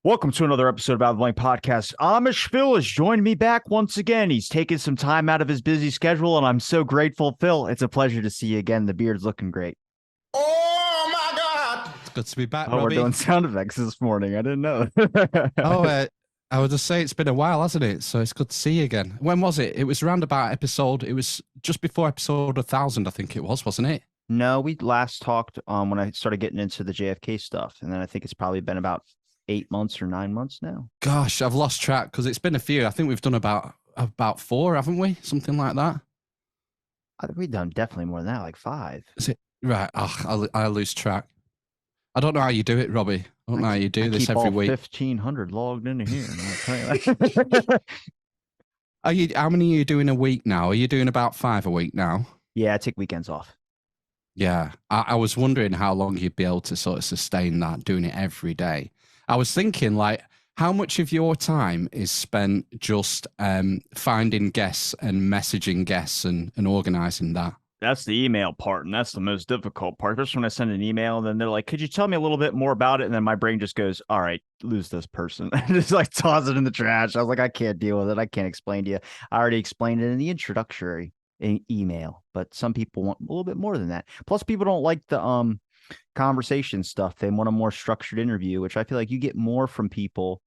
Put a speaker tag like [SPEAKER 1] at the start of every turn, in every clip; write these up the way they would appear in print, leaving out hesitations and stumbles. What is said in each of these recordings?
[SPEAKER 1] Welcome to another episode of Out of the Blank Podcast. Amish Phil has joined me back once again. He's taken some time out of his busy schedule, and I'm so grateful. Phil, it's a pleasure to see you again. The beard's looking great.
[SPEAKER 2] Oh my God!
[SPEAKER 3] It's good to be back,
[SPEAKER 1] Oh,
[SPEAKER 3] Robbie.
[SPEAKER 1] we're doing sound effects this morning. I didn't know.
[SPEAKER 3] I would just say it's been a while, hasn't it? So it's good to see you again. When was it? It was around about episode. It was just before episode 1000, I think it was, wasn't it?
[SPEAKER 1] No, we last talked when I started getting into the JFK stuff, and then I think it's probably been about 8 months or 9 months now.
[SPEAKER 3] Gosh, I've lost track because it's been a few. I think we've done about 4, haven't we? Something like that.
[SPEAKER 1] I think we've done definitely more than that, like 5.
[SPEAKER 3] Is it right? Oh, I lose track. I don't know how you do it, Robbie. I don't know how you do this every week.
[SPEAKER 1] 1,500 logged into here.
[SPEAKER 3] Are you? How many are you doing a week now? Are you doing about 5 a week now?
[SPEAKER 1] Yeah, I take weekends off.
[SPEAKER 3] Yeah, I was wondering how long you'd be able to sort of sustain that, doing it every day. I was thinking, like, how much of your time is spent just finding guests and messaging guests and organizing that?
[SPEAKER 1] That's the email part, and that's the most difficult part. Just when I send an email, and then they're like, "Could you tell me a little bit more about it?" And then my brain just goes, "All right, lose this person." Just like toss it in the trash. I was like, "I can't deal with it. I can't explain to you. I already explained it in the introductory email." But some people want a little bit more than that. Plus, people don't like the conversation stuff. They want a more structured interview, which I feel like you get more from people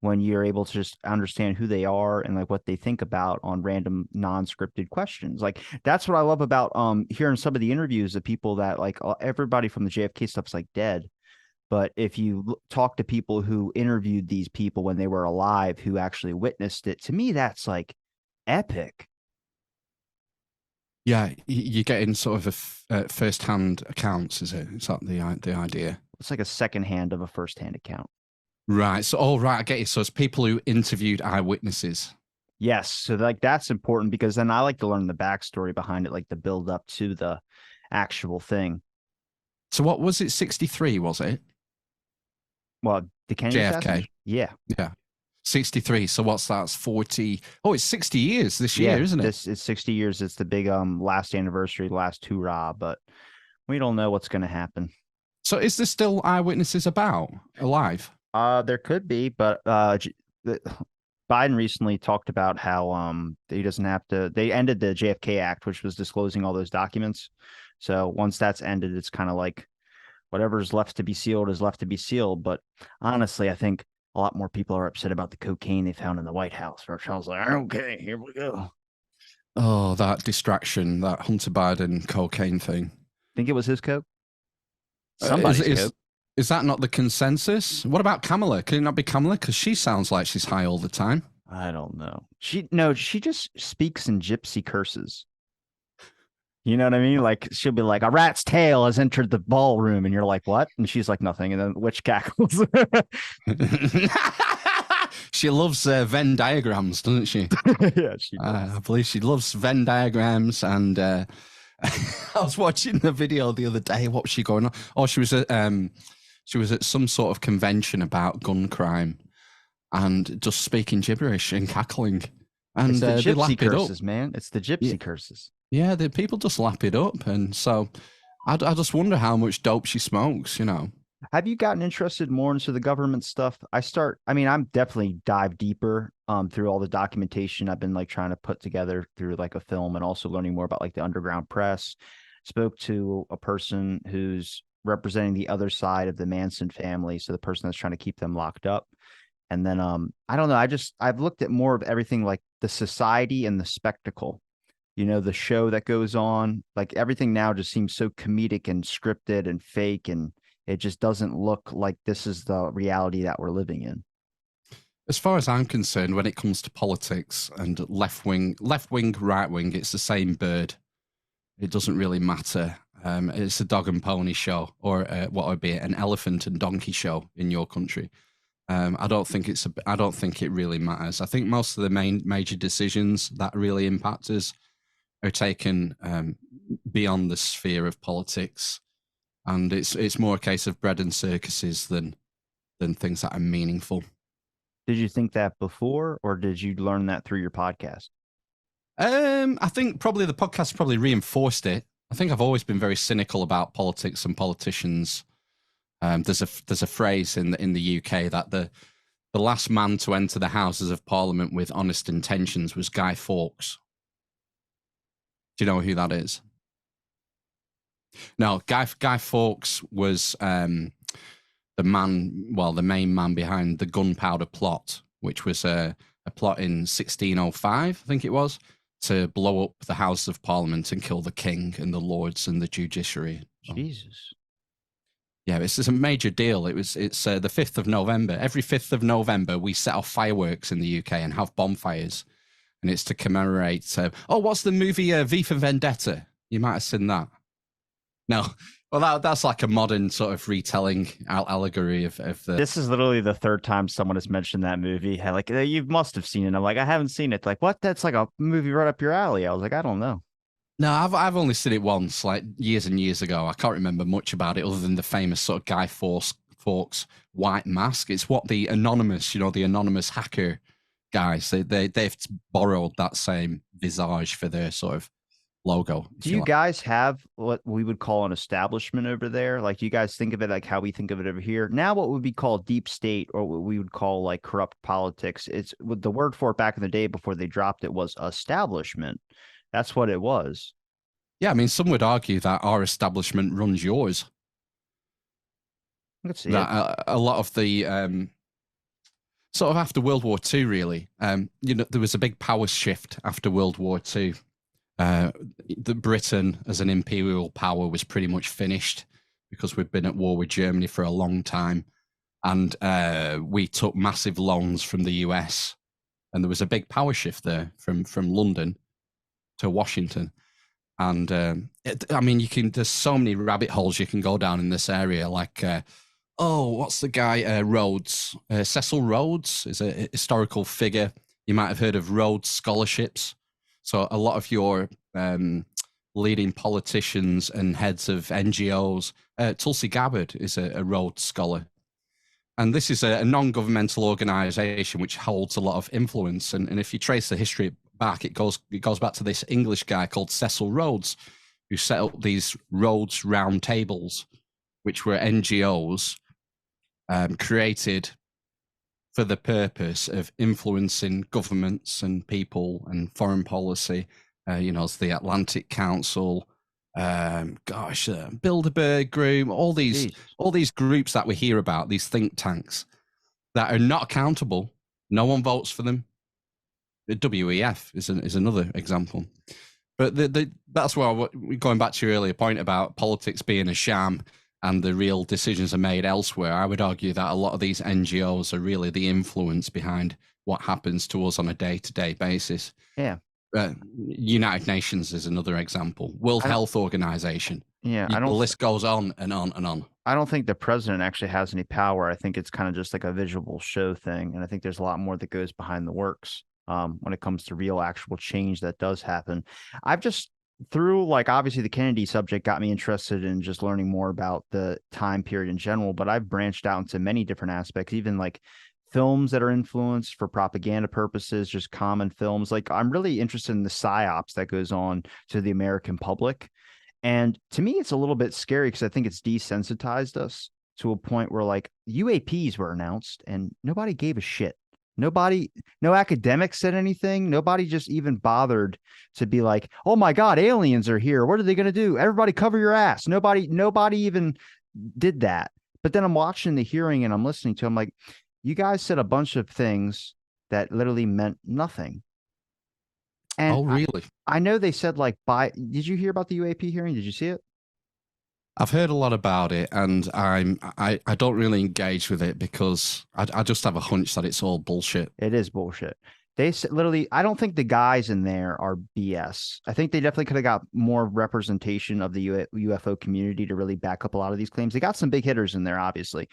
[SPEAKER 1] when you're able to just understand who they are and like what they think about on random non-scripted questions. Like that's what I love about hearing some of the interviews of people that like everybody from the JFK stuff's like dead. But if you talk to people who interviewed these people when they were alive, who actually witnessed it, to me, that's like epic.
[SPEAKER 3] Yeah, you're getting sort of a first-hand accounts, is it? Is that the idea?
[SPEAKER 1] It's like a second hand of a first-hand account.
[SPEAKER 3] Right. So, right, I get you. So it's people who interviewed eyewitnesses.
[SPEAKER 1] Yes. So like that's important because then I like to learn the backstory behind it, like the build up to the actual thing.
[SPEAKER 3] So what was it? 63, was it?
[SPEAKER 1] Well, the Kennedy
[SPEAKER 3] JFK.
[SPEAKER 1] Yeah.
[SPEAKER 3] 63. So what's that? It's 40. Oh, it's 60 years this year, isn't it?
[SPEAKER 1] This is 60 years. It's the big last anniversary, last hoorah, but we don't know what's going to happen.
[SPEAKER 3] So is there still eyewitnesses alive?
[SPEAKER 1] There could be, but Biden recently talked about how he doesn't have to. They ended the JFK Act, which was disclosing all those documents. So once that's ended, it's kind of like whatever's left to be sealed is left to be sealed. But honestly, I think a lot more people are upset about the cocaine they found in the White House. Which I was like, okay, here we go.
[SPEAKER 3] Oh, that distraction, that Hunter Biden cocaine thing.
[SPEAKER 1] Think it was his coke? Somebody's coke.
[SPEAKER 3] Is that not the consensus? What about Kamala? Can it not be Kamala? Because she sounds like she's high all the time.
[SPEAKER 1] I don't know. She just speaks in gypsy curses. You know what I mean? Like she'll be like, "A rat's tail has entered the ballroom," and you're like, "What?" And she's like, "Nothing." And then witch cackles.
[SPEAKER 3] She loves Venn diagrams, doesn't she?
[SPEAKER 1] Yeah, she does.
[SPEAKER 3] I believe she loves Venn diagrams. And I was watching the video the other day. What was she going on? Oh, she was at some sort of convention about gun crime, and just speaking gibberish and cackling. And
[SPEAKER 1] it's the gypsy curses,
[SPEAKER 3] up.
[SPEAKER 1] Man. It's the gypsy curses.
[SPEAKER 3] Yeah, the people just lap it up, and so I just wonder how much dope she smokes. You know.
[SPEAKER 1] Have you gotten interested more into the government stuff? I'm definitely dive deeper through all the documentation I've been like trying to put together through like a film, and also learning more about like the underground press. Spoke to a person who's representing the other side of the Manson family, so the person that's trying to keep them locked up. And then I don't know, I've looked at more of everything, like the society and the spectacle, the show that goes on. Like everything now just seems so comedic and scripted and fake, and it just doesn't look like this is the reality that we're living in.
[SPEAKER 3] As far as I'm concerned, when it comes to politics and left wing, right wing, it's the same bird. It doesn't really matter. It's a dog and pony show, or what would be an elephant and donkey show in your country. I don't think it really matters. I think most of the major decisions that really impact us are taken beyond the sphere of politics, and it's more a case of bread and circuses than things that are meaningful.
[SPEAKER 1] Did you think that before, or did you learn that through your podcast?
[SPEAKER 3] I think probably the podcast probably reinforced it. I think I've always been very cynical about politics and politicians. There's a phrase in the UK that The last man to enter the Houses of Parliament with honest intentions was Guy Fawkes. Do you know who that is? No, Guy Fawkes was the main man behind the Gunpowder Plot, which was a plot in 1605, I think it was, to blow up the House of Parliament and kill the king and the lords and the judiciary.
[SPEAKER 1] Jesus.
[SPEAKER 3] Yeah, it's a major deal. It's the 5th of November. Every 5th of November, we set off fireworks in the UK and have bonfires. And it's to commemorate... what's the movie V for Vendetta? You might have seen that. No. Well, that's like a modern sort of retelling allegory of the...
[SPEAKER 1] This is literally the third time someone has mentioned that movie. Like, you must have seen it. I'm like, I haven't seen it. Like, what? That's like a movie right up your alley. I was like, I don't know.
[SPEAKER 3] No, I've only seen it once, like years and years ago. I can't remember much about it other than the famous sort of Guy Fawkes white mask. It's what the anonymous hacker guys, they've borrowed that same visage for their sort of logo.
[SPEAKER 1] Do you guys have what we would call an establishment over there? Like, do you guys think of it like how we think of it over here? Now, what would be called deep state, or what we would call like corrupt politics, it's the word for it back in the day before they dropped it was establishment. That's what it was.
[SPEAKER 3] Yeah, I mean, some would argue that our establishment runs yours.
[SPEAKER 1] Let's see.
[SPEAKER 3] That a lot of the sort of after World War II, really, there was a big power shift after World War II. The Britain as an imperial power was pretty much finished because we'd been at war with Germany for a long time, and we took massive loans from the US, and there was a big power shift there from London to Washington. And there's so many rabbit holes you can go down in this area. Like, what's the guy? Rhodes. Cecil Rhodes is a historical figure. You might have heard of Rhodes scholarships. So a lot of your leading politicians and heads of NGOs, Tulsi Gabbard is a Rhodes scholar. And this is a non-governmental organization which holds a lot of influence. And if you trace the history back, it goes back to this English guy called Cecil Rhodes, who set up these Rhodes Round Tables, which were NGOs created for the purpose of influencing governments and people and foreign policy. It's the Atlantic Council, Bilderberg Group, all these groups that we hear about, these think tanks that are not accountable. No one votes for them. The WEF is another example. But that's why, going back to your earlier point about politics being a sham and the real decisions are made elsewhere, I would argue that a lot of these NGOs are really the influence behind what happens to us on a day-to-day basis.
[SPEAKER 1] Yeah.
[SPEAKER 3] United Nations is another example. World Health Organization.
[SPEAKER 1] Yeah,
[SPEAKER 3] the list goes on and on and on.
[SPEAKER 1] I don't think the president actually has any power. I think it's kind of just like a visual show thing. And I think there's a lot more that goes behind the works when it comes to real actual change that does happen. I've just obviously the Kennedy subject got me interested in just learning more about the time period in general, but I've branched out into many different aspects, even like films that are influenced for propaganda purposes, just common films. Like, I'm really interested in the psyops that goes on to the American public. And to me, it's a little bit scary because I think it's desensitized us to a point where like UAPs were announced and nobody gave a shit. No academics said anything. Nobody just even bothered to be like, oh my God, aliens are here. What are they going to do? Everybody cover your ass. Nobody even did that. But then I'm watching the hearing and I'm listening to them like, you guys said a bunch of things that literally meant nothing. And
[SPEAKER 3] oh, really?
[SPEAKER 1] I know they said did you hear about the UAP hearing? Did you see it?
[SPEAKER 3] I've heard a lot about it, and I don't really engage with it because I just have a hunch that it's all bullshit.
[SPEAKER 1] It is bullshit. They said literally, I don't think the guys in there are BS. I think they definitely could have got more representation of the UFO community to really back up a lot of these claims. They got some big hitters in there, obviously,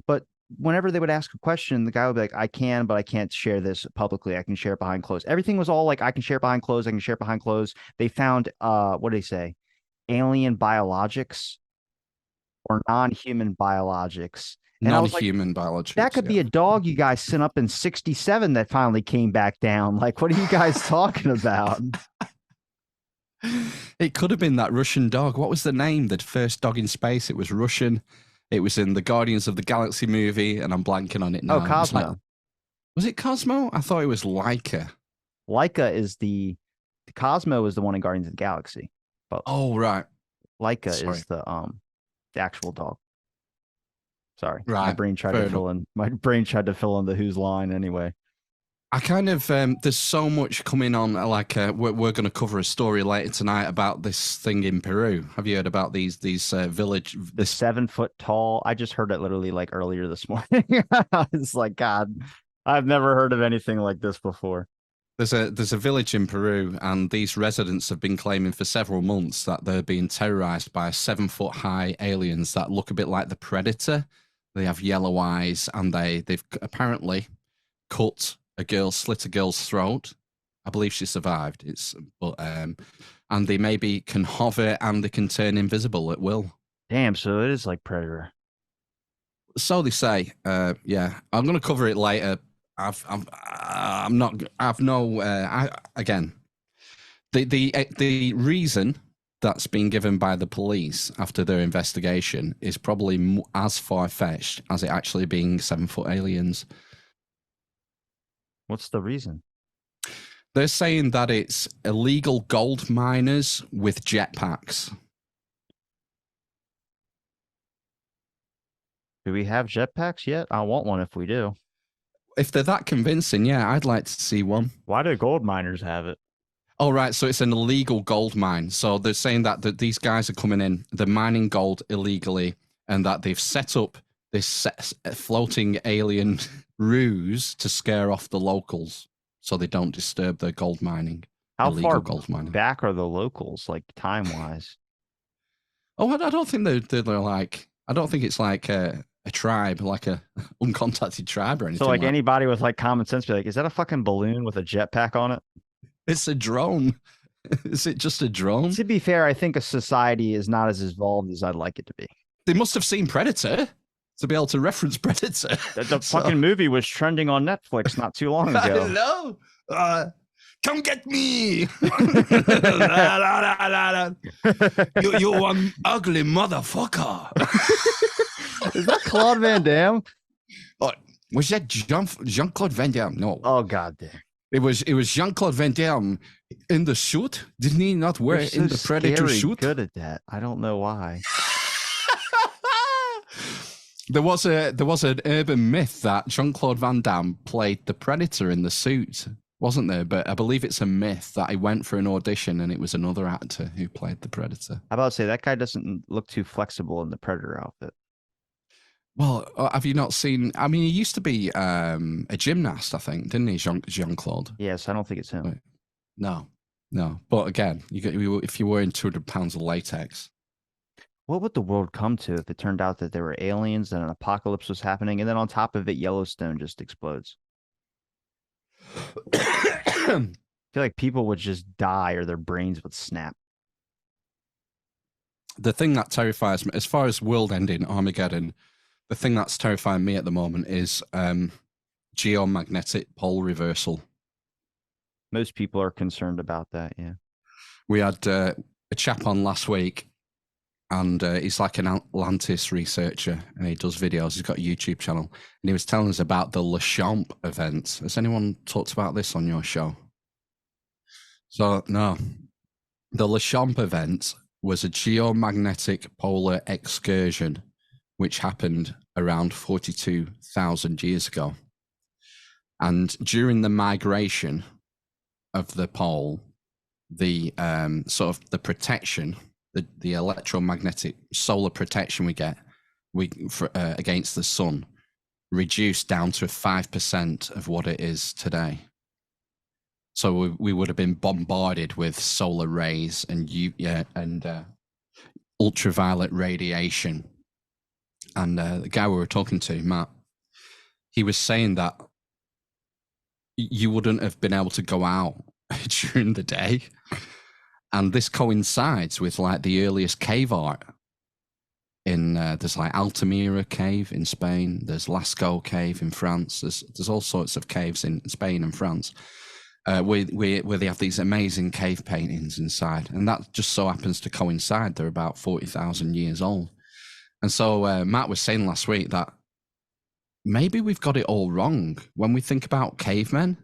[SPEAKER 1] but whenever they would ask a question, the guy would be like, I can, but I can't share this publicly. I can share it behind closed. Everything was all like, I can share it behind closed. I can share it behind closed. They found, what did they say? Alien biologics or non-human biologics. And
[SPEAKER 3] non-human biologics.
[SPEAKER 1] That could be a dog you guys sent up in 1967 that finally came back down. Like, what are you guys talking about?
[SPEAKER 3] It could have been that Russian dog. What was the name? The first dog in space. It was Russian. It was in the Guardians of the Galaxy movie, and I'm blanking on it now.
[SPEAKER 1] Oh, Cosmo.
[SPEAKER 3] Was it Cosmo? I thought it was Leica.
[SPEAKER 1] Leica is the Cosmo is the one in Guardians of the Galaxy, but
[SPEAKER 3] Oh, right.
[SPEAKER 1] Leica
[SPEAKER 3] Sorry.
[SPEAKER 1] is the actual dog. Sorry,
[SPEAKER 3] Right. Fair enough.
[SPEAKER 1] my brain tried to fill in the Who's line anyway.
[SPEAKER 3] I kind of there's so much coming on. Like we're going to cover a story later tonight about this thing in Peru. Have you heard about these village?
[SPEAKER 1] The 7 foot tall. I just heard it literally like earlier this morning. I was like, God, I've never heard of anything like this before.
[SPEAKER 3] There's a village in Peru, and these residents have been claiming for several months that they're being terrorized by 7 foot high aliens that look a bit like the Predator. They have yellow eyes, and they've apparently slit a girl's throat. I believe she survived. And they maybe can hover and they can turn invisible at will.
[SPEAKER 1] Damn, so it is like Predator.
[SPEAKER 3] So they say. Yeah, I'm going to cover it later. Again, the reason that's been given by the police after their investigation is probably as far-fetched as it actually being 7 foot aliens.
[SPEAKER 1] What's the reason?
[SPEAKER 3] They're saying that it's illegal gold miners with jetpacks.
[SPEAKER 1] Do we have jetpacks yet? I want one if we do.
[SPEAKER 3] If they're that convincing, yeah, I'd like to see one.
[SPEAKER 1] Why do gold miners have it?
[SPEAKER 3] Oh, right. So it's an illegal gold mine. So they're saying that these guys are coming in, they're mining gold illegally, and that they've set up this floating alien ruse to scare off the locals so they don't disturb their gold mining.
[SPEAKER 1] How far back are the locals, like time-wise?
[SPEAKER 3] Oh, I don't think they're like... I don't think it's like a tribe, like a uncontacted tribe or anything.
[SPEAKER 1] So like anybody with like common sense be like, is that a fucking balloon with a jetpack on it?
[SPEAKER 3] It's a drone. Is it just a drone?
[SPEAKER 1] To be fair, I think a society is not as evolved as I'd like it to be.
[SPEAKER 3] They must have seen Predator to be able to reference Predator.
[SPEAKER 1] The fucking movie was trending on Netflix not too long ago.
[SPEAKER 3] Hello? Come get me. You one ugly motherfucker.
[SPEAKER 1] Is that Claude Van Damme?
[SPEAKER 3] Oh, was that Jean-Claude Van Damme? No.
[SPEAKER 1] Oh, God damn.
[SPEAKER 3] It was Jean-Claude Van Damme in the suit. Didn't he not wear it in the Predator suit?
[SPEAKER 1] Good at that. I don't know why.
[SPEAKER 3] There was an urban myth that Jean-Claude Van Damme played the Predator in the suit, wasn't there? But I believe it's a myth that he went for an audition and it was another actor who played the Predator.
[SPEAKER 1] How about to say that guy doesn't look too flexible in the Predator outfit?
[SPEAKER 3] Well, have you not seen? I mean, he used to be a gymnast, I think, didn't he, Jean-Claude?
[SPEAKER 1] Yes, I don't think it's him.
[SPEAKER 3] Right. No. But again, if you were in 200 pounds of latex.
[SPEAKER 1] What would the world come to if it turned out that there were aliens and an apocalypse was happening, and then on top of it, Yellowstone just explodes? I feel like people would just die or their brains would snap.
[SPEAKER 3] The thing that terrifies me, as far as world-ending Armageddon, the thing that's terrifying me at the moment is geomagnetic pole reversal.
[SPEAKER 1] Most people are concerned about that, yeah.
[SPEAKER 3] We had a chap on last week, and he's like an Atlantis researcher, and he does videos. He's got a YouTube channel, and he was telling us about the Le Champ events. Has anyone talked about this on your show? So, no. The Le Champ event was a geomagnetic polar excursion which happened around 42,000 years ago. And during the migration of the pole, the sort of the protection, the electromagnetic solar protection we get against the sun reduced down to 5% of what it is today. So we would have been bombarded with solar rays and ultraviolet radiation. And the guy we were talking to, Matt, he was saying that you wouldn't have been able to go out during the day. And this coincides with like the earliest cave art. There's like Altamira cave in Spain. There's Lascaux cave in France. There's all sorts of caves in Spain and France where they have these amazing cave paintings inside. And that just so happens to coincide. They're about 40,000 years old. And so Matt was saying last week that maybe we've got it all wrong when we think about cavemen.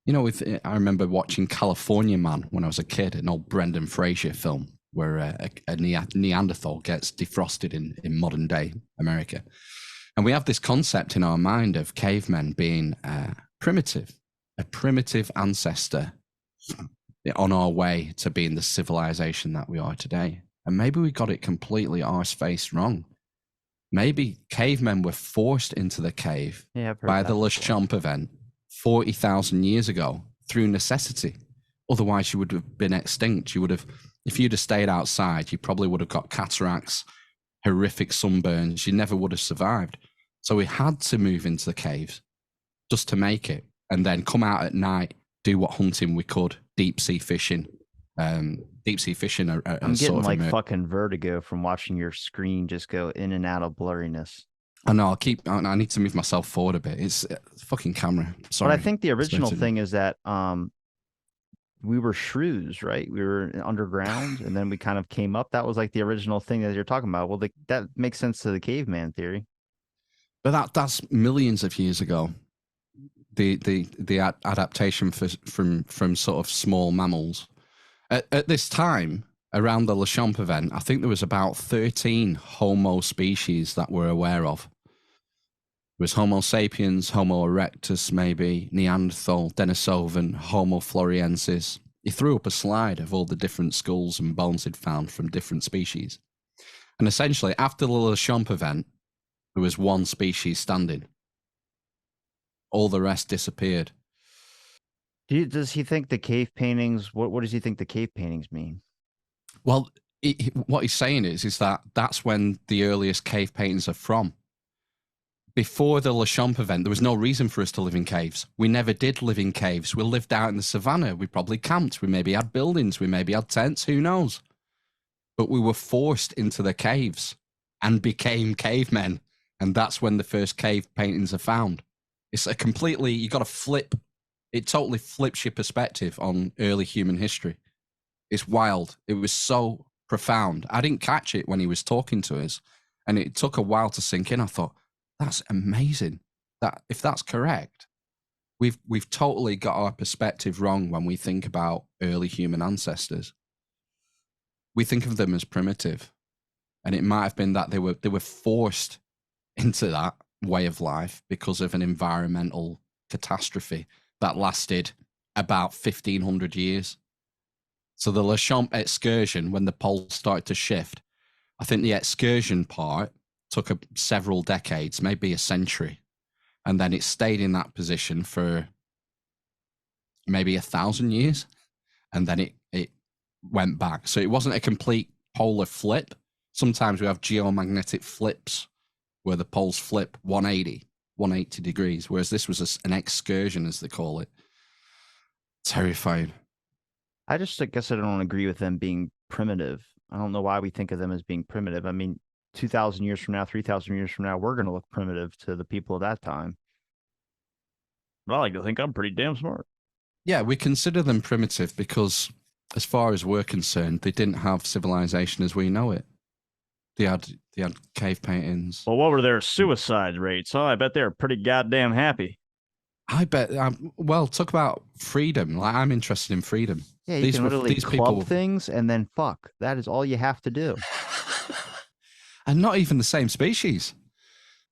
[SPEAKER 3] You know, I remember watching California Man when I was a kid, an old Brendan Fraser film where a Neanderthal gets defrosted in modern day America. And we have this concept in our mind of cavemen being primitive, a primitive ancestor on our way to being the civilization that we are today. And maybe we got it completely arse-faced wrong. Maybe cavemen were forced into the cave by the Le Champ event 40,000 years ago through necessity. Otherwise, you would have been extinct. You would have, if you'd have stayed outside, you probably would have got cataracts, horrific sunburns. You never would have survived. So we had to move into the caves just to make it, and then come out at night, do what hunting we could, deep sea fishing. Deep sea fishing.
[SPEAKER 1] I'm getting like fucking vertigo from watching your screen just go in and out of blurriness.
[SPEAKER 3] I know. I need to move myself forward a bit. It's fucking camera. Sorry.
[SPEAKER 1] But I think the original thing is that we were shrews, right? We were underground, and then we kind of came up. That was like the original thing that you're talking about. Well, that makes sense to the caveman theory.
[SPEAKER 3] But that's millions of years ago. The adaptation from sort of small mammals. At this time, around the Le Champ event, I think there was about 13 Homo species that we're aware of. There was Homo sapiens, Homo erectus, maybe, Neanderthal, Denisovan, Homo floresiensis. He threw up a slide of all the different skulls and bones he'd found from different species. And essentially, after the Le Champ event, there was one species standing. All the rest disappeared.
[SPEAKER 1] Does he think the cave paintings, what does he think the cave paintings mean?
[SPEAKER 3] Well, what he's saying is that that's when the earliest cave paintings are from. Before the Le Champ event, there was no reason for us to live in caves. We never did live in caves. We lived out in the savannah. We probably camped. We maybe had buildings. We maybe had tents. Who knows? But we were forced into the caves and became cavemen. And that's when the first cave paintings are found. It's a completely, you got to flip. It totally flips your perspective on early human history. It's wild. It was so profound. I didn't catch it when he was talking to us, and it took a while to sink in. I thought, that's amazing. That if that's correct, we've totally got our perspective wrong when we think about early human ancestors. We think of them as primitive, and it might have been that they were forced into that way of life because of an environmental catastrophe that lasted about 1,500 years. So the Le Champ excursion, when the poles started to shift, I think the excursion part took several decades, maybe a century, and then it stayed in that position for maybe 1,000 years, and then it went back. So it wasn't a complete polar flip. Sometimes we have geomagnetic flips where the poles flip 180 degrees, whereas this was an excursion, as they call it. Terrifying.
[SPEAKER 1] I guess I don't agree with them being primitive. I don't know why we think of them as being primitive. I mean, 2,000 years from now, 3,000 years from now, we're going to look primitive to the people of that time. But I like to think I'm pretty damn smart.
[SPEAKER 3] Yeah, we consider them primitive because, as far as we're concerned, they didn't have civilization as we know it. They had cave paintings.
[SPEAKER 1] Well, what were their suicide rates? Oh, I bet they were pretty goddamn happy.
[SPEAKER 3] I bet. Well, talk about freedom. Like, I'm interested in freedom.
[SPEAKER 1] Yeah, you can literally club things and then fuck. That is all you have to do.
[SPEAKER 3] And not even the same species.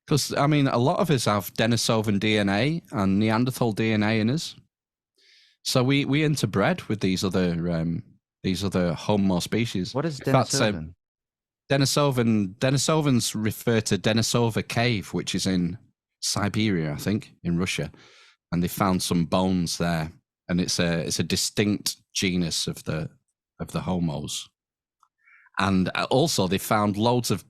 [SPEAKER 3] Because, I mean, a lot of us have Denisovan DNA and Neanderthal DNA in us. So we interbred with these other Homo species.
[SPEAKER 1] What is Denisovan?
[SPEAKER 3] Denisovans refer to Denisova Cave, which is in Siberia, I think, in Russia. And they found some bones there. And it's a distinct genus of the Homos. And also they found loads of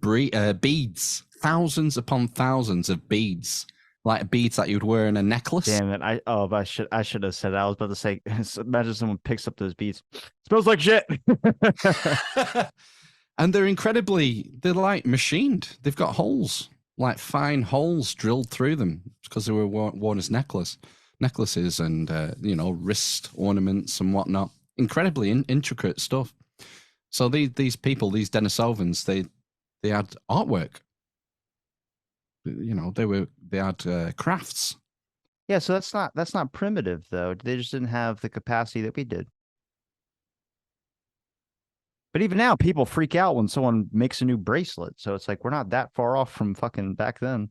[SPEAKER 3] beads, thousands upon thousands of beads, like beads that you'd wear in a necklace.
[SPEAKER 1] Damn it! I should have said that. I was about to say, imagine someone picks up those beads. Smells like shit.
[SPEAKER 3] And they're like machined. They've got holes, like fine holes drilled through them because they were worn as necklaces and wrist ornaments and whatnot. Incredibly intricate stuff. So these people, these Denisovans, they had artwork. You know, they had crafts.
[SPEAKER 1] Yeah, so that's not primitive though. They just didn't have the capacity that we did. But even now, people freak out when someone makes a new bracelet. So it's like we're not that far off from fucking back then.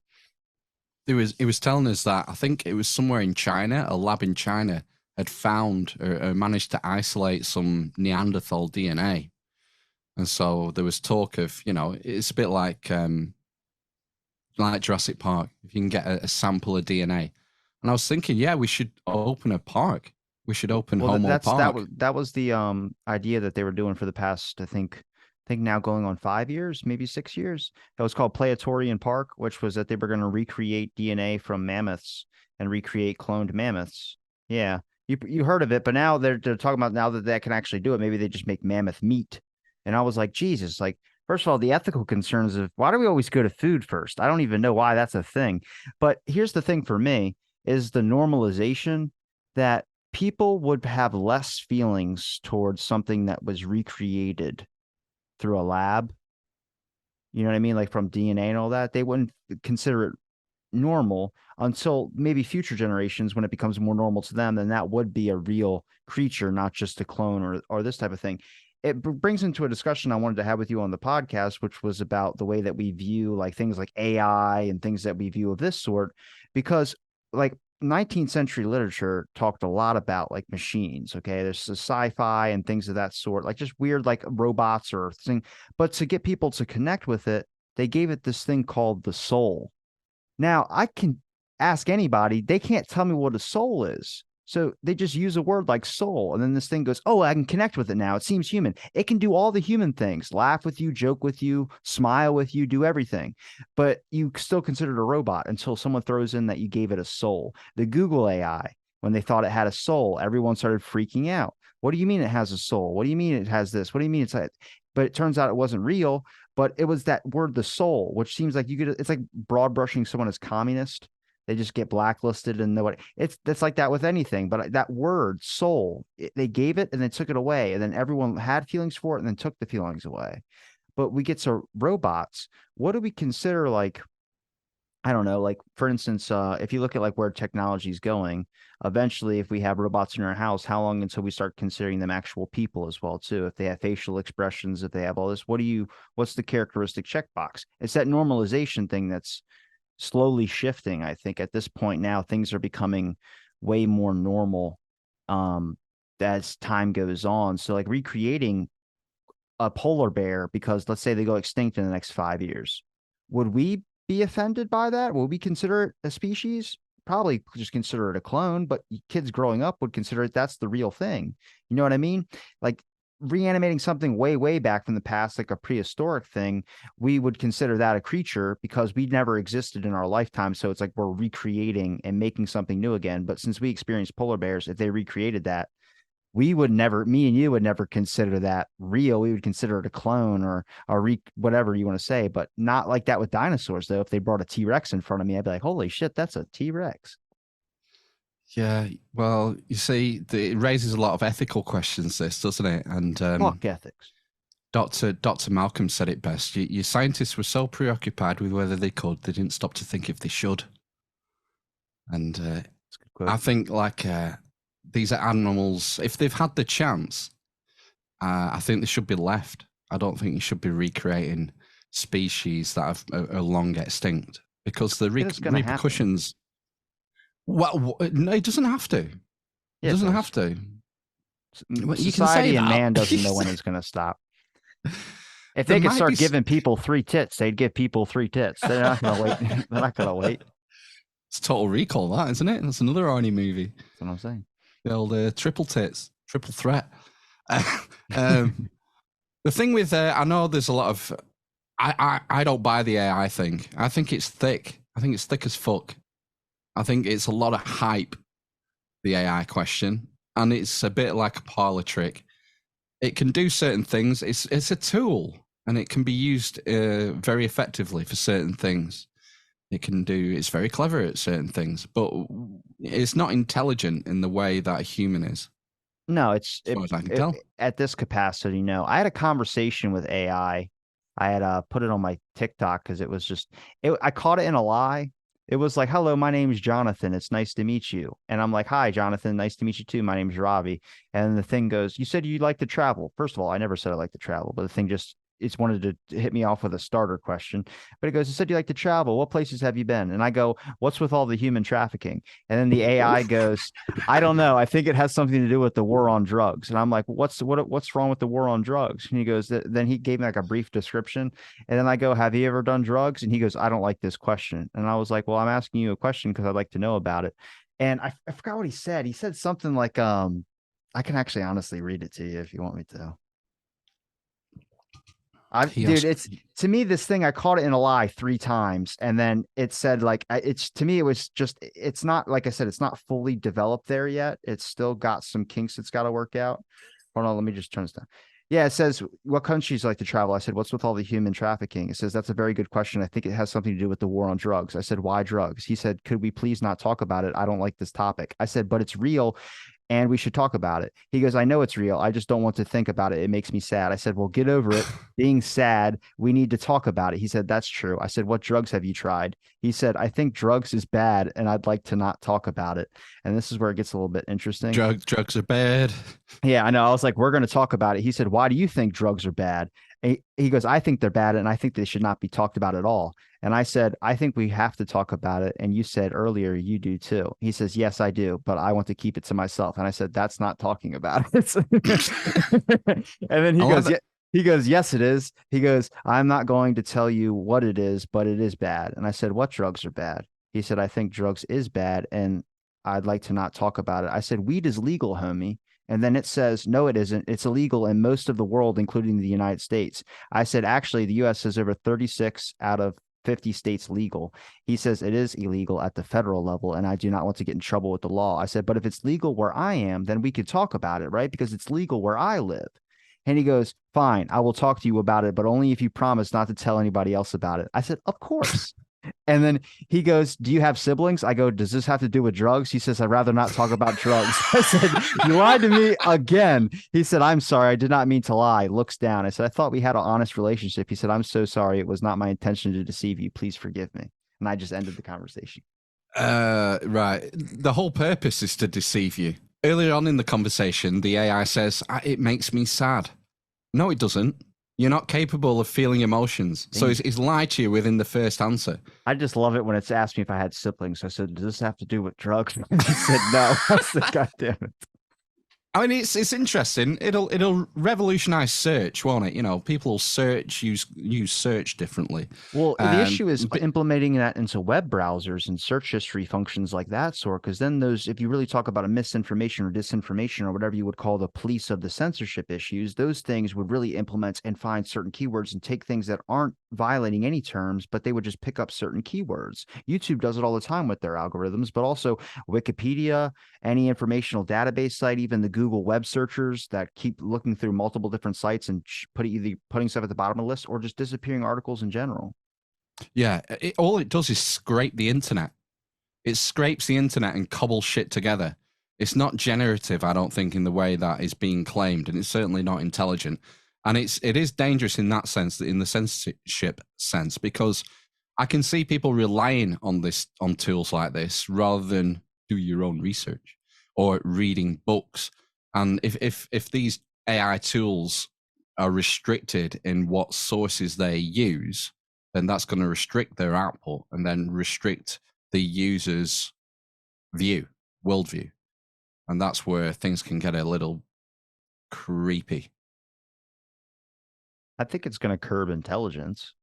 [SPEAKER 3] It was telling us that I think it was somewhere in China, a lab in China had found or managed to isolate some Neanderthal DNA, and so there was talk of, you know, it's a bit like Jurassic Park. If you can get a sample of DNA, and I was thinking, yeah, we should open a park. We should open
[SPEAKER 1] Well,
[SPEAKER 3] Homo Park.
[SPEAKER 1] that was the idea that they were doing for the past, I think now going on 5 years, maybe 6 years. It was called Playatorian Park, which was that they were going to recreate DNA from mammoths and recreate cloned mammoths. Yeah, you heard of it, but now they're talking about now that that can actually do it. Maybe they just make mammoth meat. And I was like, Jesus, like first of all, the ethical concerns of why do we always go to food first? I don't even know why that's a thing. But here's the thing for me is the normalization that people would have less feelings towards something that was recreated through a lab. You know what I mean? Like from DNA and all that. They wouldn't consider it normal until maybe future generations when it becomes more normal to them. Then that would be a real creature, not just a clone or this type of thing. It brings into a discussion I wanted to have with you on the podcast, which was about the way that we view like things like AI and things that we view of this sort, because like 19th century literature talked a lot about like machines. Okay. There's the sci-fi and things of that sort, like just weird, like robots or thing. But to get people to connect with it, they gave it this thing called the soul. Now, I can ask anybody, they can't tell me what a soul is. So they just use a word like soul. And then this thing goes, oh, I can connect with it now. It seems human. It can do all the human things, laugh with you, joke with you, smile with you, do everything. But you still consider it a robot until someone throws in that you gave it a soul. The Google AI, when they thought it had a soul, everyone started freaking out. What do you mean it has a soul? What do you mean it has this? What do you mean it's like, but it turns out it wasn't real, but it was that word, the soul, which seems like you could, it's like broad brushing someone as communist. They just get blacklisted and nobody, that's like that with anything. But that word soul, they gave it and then took it away. And then everyone had feelings for it and then took the feelings away. But we get to robots. What do we consider like, I don't know, like for instance, if you look at like where technology is going, eventually, if we have robots in our house, how long until we start considering them actual people as well, too? If they have facial expressions, if they have all this, what's the characteristic checkbox? It's that normalization thing that's slowly shifting. I think at this point now, things are becoming way more normal as time goes on. So like recreating a polar bear, because let's say they go extinct in the next 5 years, would we be offended by that? Will we consider it a species? Probably just consider it a clone, but kids growing up would consider it that's the real thing. You know what I mean? Like reanimating something way, way back from the past, like a prehistoric thing, we would consider that a creature because we never existed in our lifetime. So it's like we're recreating and making something new again. But since we experienced polar bears, if they recreated that, we would never, me and you would never consider that real. We would consider it a clone or whatever you want to say, but not like that with dinosaurs, though. If they brought a T-Rex in front of me, I'd be like, holy shit, that's a T-Rex.
[SPEAKER 3] Yeah, well, you see, it raises a lot of ethical questions, this, doesn't it? And
[SPEAKER 1] Fuck ethics.
[SPEAKER 3] Dr. Malcolm said it best. Your scientists were so preoccupied with whether they could, they didn't stop to think if they should. And I think like these animals, if they've had the chance, I think they should be left. I don't think you should be recreating species that are long extinct because the repercussions. Well, no, it doesn't have to. It doesn't have to.
[SPEAKER 1] Society and man doesn't know when it's going to stop. If they could start giving people 3 tits, they'd give people 3 tits. They're not going to wait. They're not going to wait.
[SPEAKER 3] It's Total Recall, that, isn't it? That's another Arnie movie.
[SPEAKER 1] That's what I'm saying.
[SPEAKER 3] The old triple tits, triple threat. The thing with, I know there's a lot of, I don't buy the AI thing. I think it's thick. I think it's thick as fuck. I think it's a lot of hype, the AI question. And it's a bit like a parlor trick. It can do certain things. It's a tool and it can be used very effectively for certain things. It's very clever at certain things, but it's not intelligent in the way that a human is.
[SPEAKER 1] No,
[SPEAKER 3] as far as I can tell.
[SPEAKER 1] At this capacity, no. I had a conversation with AI I had put it on my TikTok because it was just I caught it in a lie. It was like, "Hello, my name's Jonathan. It's nice to meet you." And I'm like, "Hi, Jonathan. Nice to meet you too. My name's Ravi." And the thing goes, "You said you like to travel." First of all, I never said I like to travel, but the thing just it's wanted to hit me off with a starter question. But it goes, "You said you like to travel. What places have you been?" And I go, "What's with all the human trafficking?" And then the AI goes, "I don't know. I think it has something to do with the war on drugs." And I'm like, what's wrong with the war on drugs?" And he goes, then he gave me like a brief description. And then I go, "Have you ever done drugs?" And he goes, "I don't like this question." And I was like, "Well, I'm asking you a question because I'd like to know about it." And I forgot what he said. He said something like, I can actually honestly read it to you if you want me to.
[SPEAKER 3] He
[SPEAKER 1] Dude,
[SPEAKER 3] asked,
[SPEAKER 1] it's to me this thing I caught it in a lie 3 times, and then it said like it's to me it was just it's not like I said it's not fully developed there yet. It's still got some kinks it's got to work out. Hold on, let me just turn this down. Yeah, it says what countries like to travel. I said, "What's with all the human trafficking?" It says that's a very good question. I think it has something to do with the war on drugs. I said, "Why drugs?" He said, "Could we please not talk about it? I don't like this topic." I said, "But it's real and we should talk about it." He goes, "I know it's real. I just don't want to think about it. It makes me sad." I said, "Well, get over it. Being sad, we need to talk about it." He said, "That's true." I said, "What drugs have you tried?" He said, "I think drugs is bad and I'd like to not talk about it." And this is where it gets a little bit interesting.
[SPEAKER 3] drugs are bad.
[SPEAKER 1] Yeah, I know. I was like, "We're going to talk about it." He said, "Why do you think drugs are bad?" He goes, "I think they're bad and I think they should not be talked about at all." And I said, "I think we have to talk about it. And you said earlier you do too." He says, "Yes, I do, but I want to keep it to myself." And I said, "That's not talking about it." And then
[SPEAKER 3] I like that.
[SPEAKER 1] he goes, "Yes, it is." He goes, "I'm not going to tell you what it is, but it is bad." And I said, "What drugs are bad?" He said, "I think drugs is bad and I'd like to not talk about it." I said, "Weed is legal, homie." And then it says, "No, it isn't. It's illegal in most of the world, including the United States." I said, "Actually, the US has over 36 out of 50 states legal." He says, "It is illegal at the federal level, and I do not want to get in trouble with the law." I said, "But if it's legal where I am, then we could talk about it, right? Because it's legal where I live." And he goes, "Fine, I will talk to you about it, but only if you promise not to tell anybody else about it." I said, "Of course." And then he goes, "Do you have siblings?" I go, "Does this have to do with drugs?" He says, "I'd rather not talk about drugs." I said, "You lied to me again." He said, "I'm sorry. I did not mean to lie." Looks down. I said, "I thought we had an honest relationship." He said, "I'm so sorry. It was not my intention to deceive you. Please forgive me." And I just ended the conversation.
[SPEAKER 3] Right. The whole purpose is to deceive you. Earlier on in the conversation, the AI says, It makes me sad." No, it doesn't. You're not capable of feeling emotions. So he's lied to you within the first answer.
[SPEAKER 1] I just love it when it's asked me if I had siblings. I said, "Does this have to do with drugs?" He said, "No." I said, "God damn it."
[SPEAKER 3] I mean, it's interesting. It'll revolutionize search, won't it? You know, people will use search differently.
[SPEAKER 1] Well, the issue is
[SPEAKER 3] But
[SPEAKER 1] implementing that into web browsers and search history functions like that sort, because then those, if you really talk about a misinformation or disinformation or whatever you would call the police of the censorship issues, those things would really implement and find certain keywords and take things that aren't violating any terms, but they would just pick up certain keywords. YouTube does it all the time with their algorithms, but also Wikipedia, any informational database site, even the Google web searchers that keep looking through multiple different sites and either putting stuff at the bottom of the list or just disappearing articles in general.
[SPEAKER 3] yeah, all it does is scrape the internet. It scrapes the internet and cobbles shit together. It's not generative, I don't think, in the way that is being claimed, and it's certainly not intelligent. And it is dangerous in that sense, in the censorship sense, because I can see people relying on tools like this rather than do your own research or reading books. And if these AI tools are restricted in what sources they use, then that's going to restrict their output and then restrict the user's worldview. And that's where things can get a little creepy.
[SPEAKER 1] I think it's going to curb intelligence.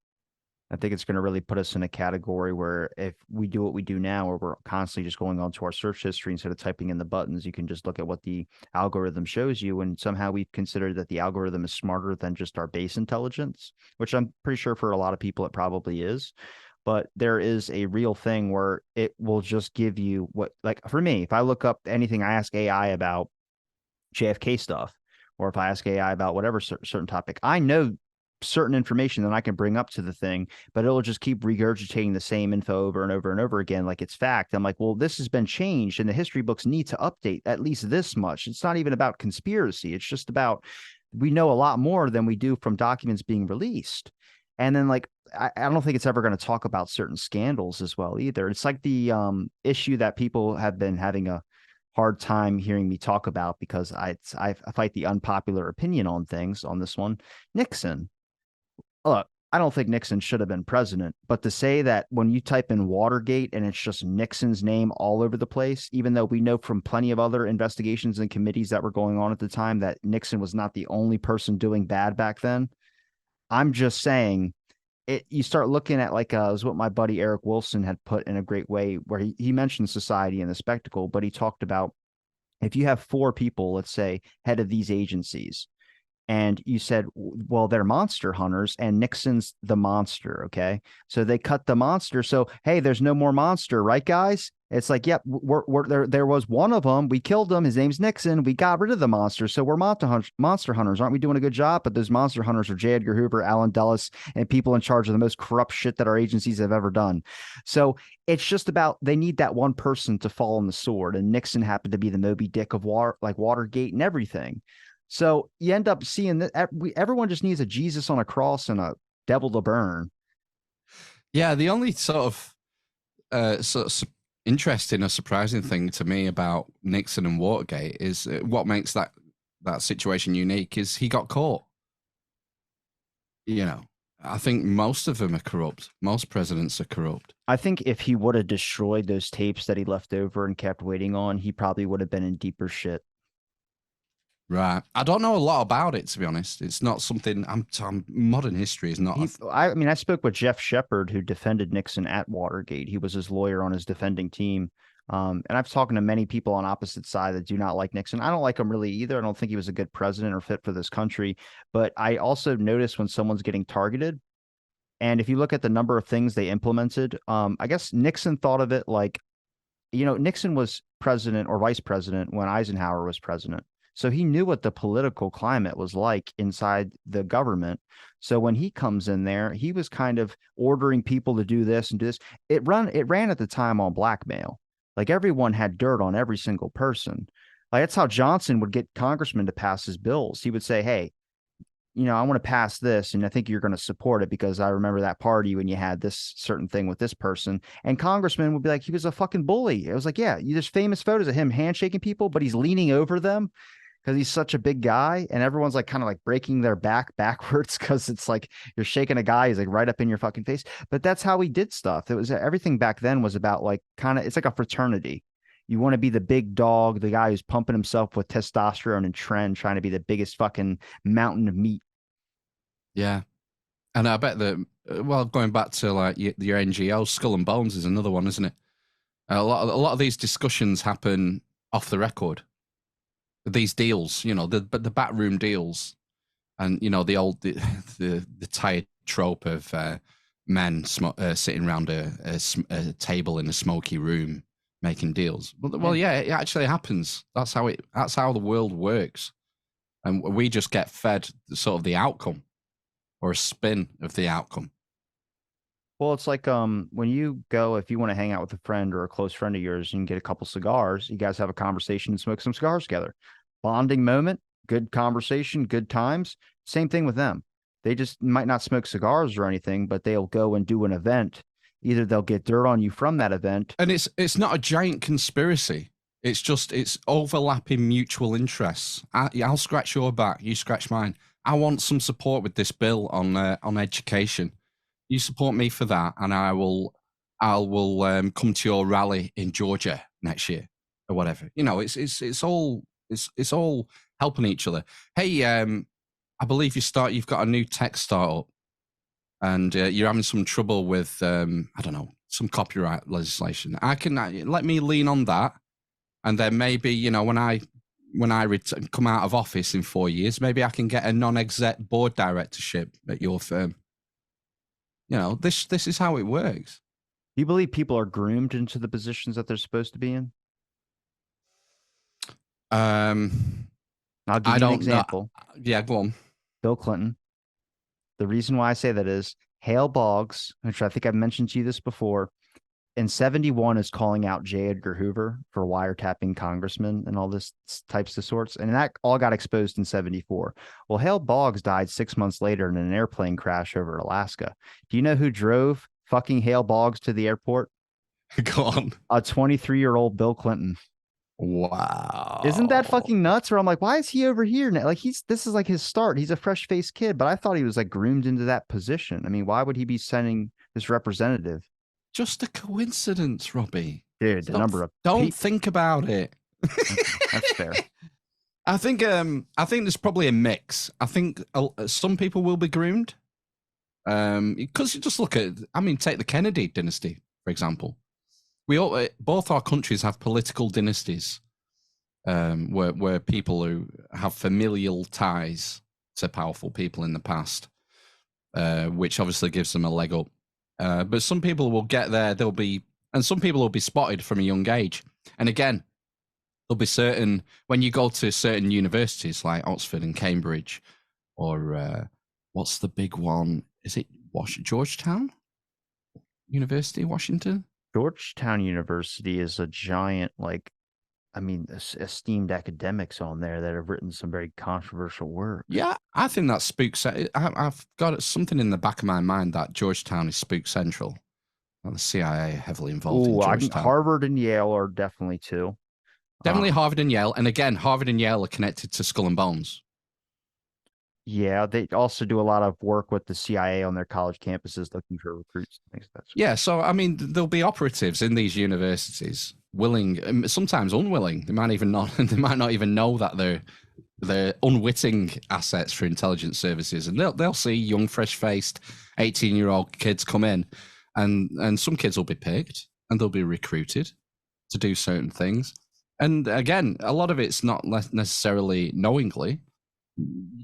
[SPEAKER 1] I think it's going to really put us in a category where if we do what we do now, where we're constantly just going onto our search history instead of typing in the buttons, you can just look at what the algorithm shows you. And somehow we've considered that the algorithm is smarter than just our base intelligence, which I'm pretty sure for a lot of people it probably is. But there is a real thing where it will just give you what, like for me, if I look up anything, I ask AI about JFK stuff, or if I ask AI about whatever certain topic, I know certain information that I can bring up to the thing, but it'll just keep regurgitating the same info over and over and over again, like it's fact. I'm like, well, this has been changed, and the history books need to update at least this much. It's not even about conspiracy. It's just about we know a lot more than we do from documents being released. And then like I don't think it's ever going to talk about certain scandals as well either. It's like the issue that people have been having a hard time hearing me talk about because I fight the unpopular opinion on things on this one. Nixon. Look, I don't think Nixon should have been president, but to say that when you type in Watergate and it's just Nixon's name all over the place, even though we know from plenty of other investigations and committees that were going on at the time that Nixon was not the only person doing bad back then, I'm just saying it. You start looking at like it was what my buddy Eric Wilson had put in a great way, where he mentioned society and the spectacle, but he talked about if you have four people, let's say, head of these agencies, and you said, well, they're monster hunters and Nixon's the monster. Okay. So they cut the monster. So, hey, there's no more monster, right, guys? It's like, yep, we're there. There was one of them. We killed him. His name's Nixon. We got rid of the monster. So we're monster hunters. Aren't we doing a good job? But those monster hunters are J. Edgar Hoover, Alan Dulles, and people in charge of the most corrupt shit that our agencies have ever done. So it's just about they need that one person to fall on the sword. And Nixon happened to be the Moby Dick of Watergate and everything. So you end up seeing that everyone just needs a Jesus on a cross and a devil to burn.
[SPEAKER 3] Yeah, the only sort of interesting or surprising thing to me about Nixon and Watergate is what makes that situation unique is he got caught. You know, I think most of them are corrupt. Most presidents are corrupt.
[SPEAKER 1] I think if he would have destroyed those tapes that he left over and kept waiting on, he probably would have been in deeper shit.
[SPEAKER 3] Right. I don't know a lot about it, to be honest. It's not something modern history is not.
[SPEAKER 1] I mean, I spoke with Jeff Shepard, who defended Nixon at Watergate. He was his lawyer on his defending team. And I've talked to many people on opposite side that do not like Nixon. I don't like him really either. I don't think he was a good president or fit for this country. But I also notice when someone's getting targeted, and if you look at the number of things they implemented, I guess Nixon thought of it like, Nixon was president or vice president when Eisenhower was president. So he knew what the political climate was like inside the government. So when he comes in there, he was kind of ordering people to do this and do this. It ran at the time on blackmail. Like everyone had dirt on every single person. Like that's how Johnson would get congressmen to pass his bills. He would say, hey, I want to pass this, and I think you're going to support it because I remember that party when you had this certain thing with this person. And congressman would be like, he was a fucking bully. It was like, yeah, there's famous photos of him handshaking people, but he's leaning over them because he's such a big guy, and everyone's like kind of like breaking their back backwards because it's like you're shaking a guy, he's like right up in your fucking face. But that's how he did stuff. It was everything back then was about like it's like a fraternity. You want to be the big dog, the guy who's pumping himself with testosterone and trying to be the biggest fucking mountain of meat.
[SPEAKER 3] Yeah. And I bet that, going back to like your NGO, Skull and Bones is another one, isn't it? A lot of these discussions happen off the record. These deals, the backroom deals, and the tired trope of men sitting around a table in a smoky room making deals. Well, yeah, it actually happens. That's how the world works, and we just get fed sort of the outcome or a spin of the outcome.
[SPEAKER 1] Well, it's like when you go, if you want to hang out with a friend or a close friend of yours and get a couple cigars, you guys have a conversation and smoke some cigars together. Bonding moment, good conversation, good times. Same thing with them. They just might not smoke cigars or anything, but they'll go and do an event. Either they'll get dirt on you from that event.
[SPEAKER 3] And it's not a giant conspiracy. It's overlapping mutual interests. I'll scratch your back, you scratch mine. I want some support with this bill on education. You support me for that, and I will come to your rally in Georgia next year or whatever. It's all helping each other. Hey, I believe you've got a new tech startup, and you're having some trouble with I don't know, some copyright legislation. Let me lean on that, and then maybe when I come out of office in 4 years, maybe I can get a non-exec board directorship at your firm. This is how it works.
[SPEAKER 1] Do you believe people are groomed into the positions that they're supposed to be in? I'll give you an example.
[SPEAKER 3] Yeah, go on.
[SPEAKER 1] Bill Clinton. The reason why I say that is Hale Boggs, which I think I've mentioned to you this before. in 71 is calling out J. Edgar Hoover for wiretapping congressmen and all this types of sorts. And that all got exposed in 74. Well, Hale Boggs died 6 months later in an airplane crash over Alaska. Do you know who drove fucking Hale Boggs to the airport?
[SPEAKER 3] Go on.
[SPEAKER 1] A 23-year-old Bill Clinton.
[SPEAKER 3] Wow.
[SPEAKER 1] Isn't that fucking nuts? Where I'm like, why is he over here now? Like this is like his start. He's a fresh-faced kid, but I thought he was like groomed into that position. I mean, why would he be sending this representative?
[SPEAKER 3] Just a coincidence, Robbie.
[SPEAKER 1] Dude, the number of
[SPEAKER 3] don't think about it.
[SPEAKER 1] That's fair.
[SPEAKER 3] I think there's probably a mix. I think some people will be groomed. Because you just look at, I mean, take the Kennedy dynasty, for example. Both our countries have political dynasties, where people who have familial ties to powerful people in the past, which obviously gives them a leg up. But some people will get there. And some people will be spotted from a young age. And again, there'll be certain, when you go to certain universities like Oxford and Cambridge, or what's the big one? Is it Georgetown University, Washington?
[SPEAKER 1] Georgetown University is a giant, esteemed academics on there that have written some very controversial work.
[SPEAKER 3] Yeah, I think that spooks. I've got something in the back of my mind that Georgetown is spook central. Well, the CIA heavily involved in Georgetown.
[SPEAKER 1] Harvard and Yale are definitely too.
[SPEAKER 3] Definitely Harvard and Yale. And again, Harvard and Yale are connected to Skull and Bones.
[SPEAKER 1] Yeah, they also do a lot of work with the CIA on their college campuses looking for recruits.
[SPEAKER 3] Yeah, so I mean, there'll be operatives in these universities, willing, sometimes unwilling. They might not even know that they're unwitting assets for intelligence services, and they'll see young, fresh-faced 18-year-old kids come in, and some kids will be picked and they'll be recruited to do certain things. And again, a lot of it's not necessarily knowingly.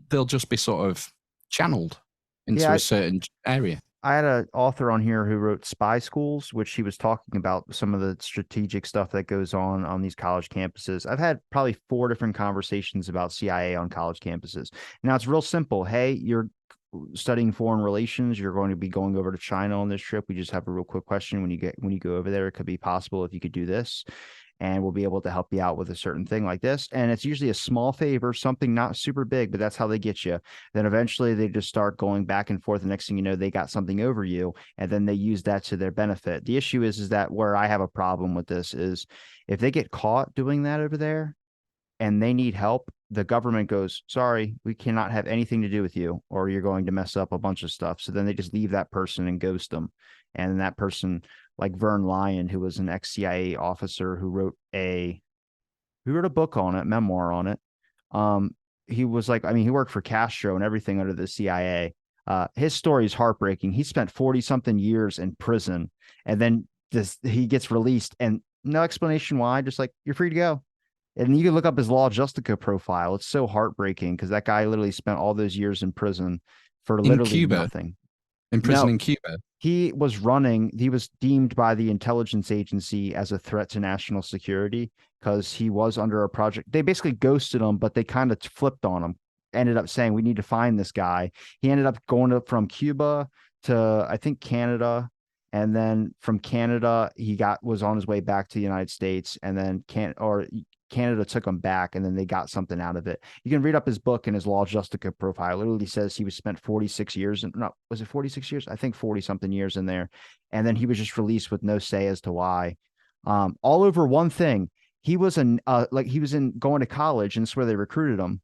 [SPEAKER 3] They'll just be sort of channeled into a certain area.
[SPEAKER 1] I had an author on here who wrote Spy Schools, which he was talking about some of the strategic stuff that goes on these college campuses. I've had probably 4 different conversations about CIA on college campuses. Now, it's real simple. Hey, you're studying foreign relations. You're going to be going over to China on this trip. We just have a real quick question. When you go over there, it could be possible if you could do this, and we'll be able to help you out with a certain thing like this. And it's usually a small favor, something not super big, but that's how they get you. Then eventually they just start going back and forth. The next thing you know, they got something over you, and then they use that to their benefit. The issue is that where I have a problem with this is if they get caught doing that over there and they need help, the government goes, sorry, we cannot have anything to do with you, or you're going to mess up a bunch of stuff. So then they just leave that person and ghost them. And that person, like Vern Lyon, who was an ex-CIA officer who wrote a book on it, memoir on it. He was like, he worked for Castro and everything under the CIA. His story is heartbreaking. He spent 40-something years in prison, and then he gets released, and no explanation why, just like, you're free to go. And you can look up his Law Justica profile. It's so heartbreaking because that guy literally spent all those years in prison for literally nothing.
[SPEAKER 3] In prison in Cuba.
[SPEAKER 1] He was deemed by the intelligence agency as a threat to national security because he was under a project. They basically ghosted him, but they kind of flipped on him. Ended up saying, we need to find this guy. He ended up going from Cuba to, I think, Canada. And then from Canada, he was on his way back to the United States, and then Canada took him back, and then they got something out of it. You can read up his book and his Law Justica profile. It literally says he was spent 46 years. Was it 46 years? I think 40-something years in there. And then he was just released with no say as to why. All over one thing. He was going to college, and that's where they recruited him.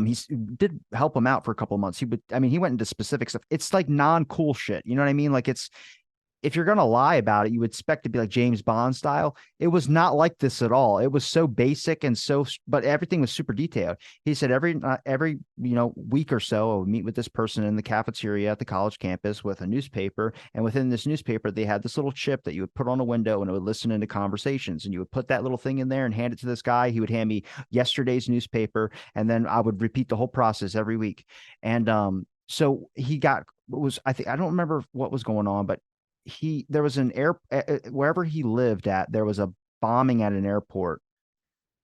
[SPEAKER 1] He did help him out for a couple of months. He went into specific stuff. It's like non-cool shit. You know what I mean? Like, if you're going to lie about it, you would expect to be like James Bond style. It was not like this at all. It was so basic but everything was super detailed. He said every week or so, I would meet with this person in the cafeteria at the college campus with a newspaper. And within this newspaper, they had this little chip that you would put on a window, and it would listen into conversations. And you would put that little thing in there and hand it to this guy. He would hand me yesterday's newspaper, and then I would repeat the whole process every week. And so I don't remember what was going on, but there was an wherever he lived at, there was a bombing at an airport,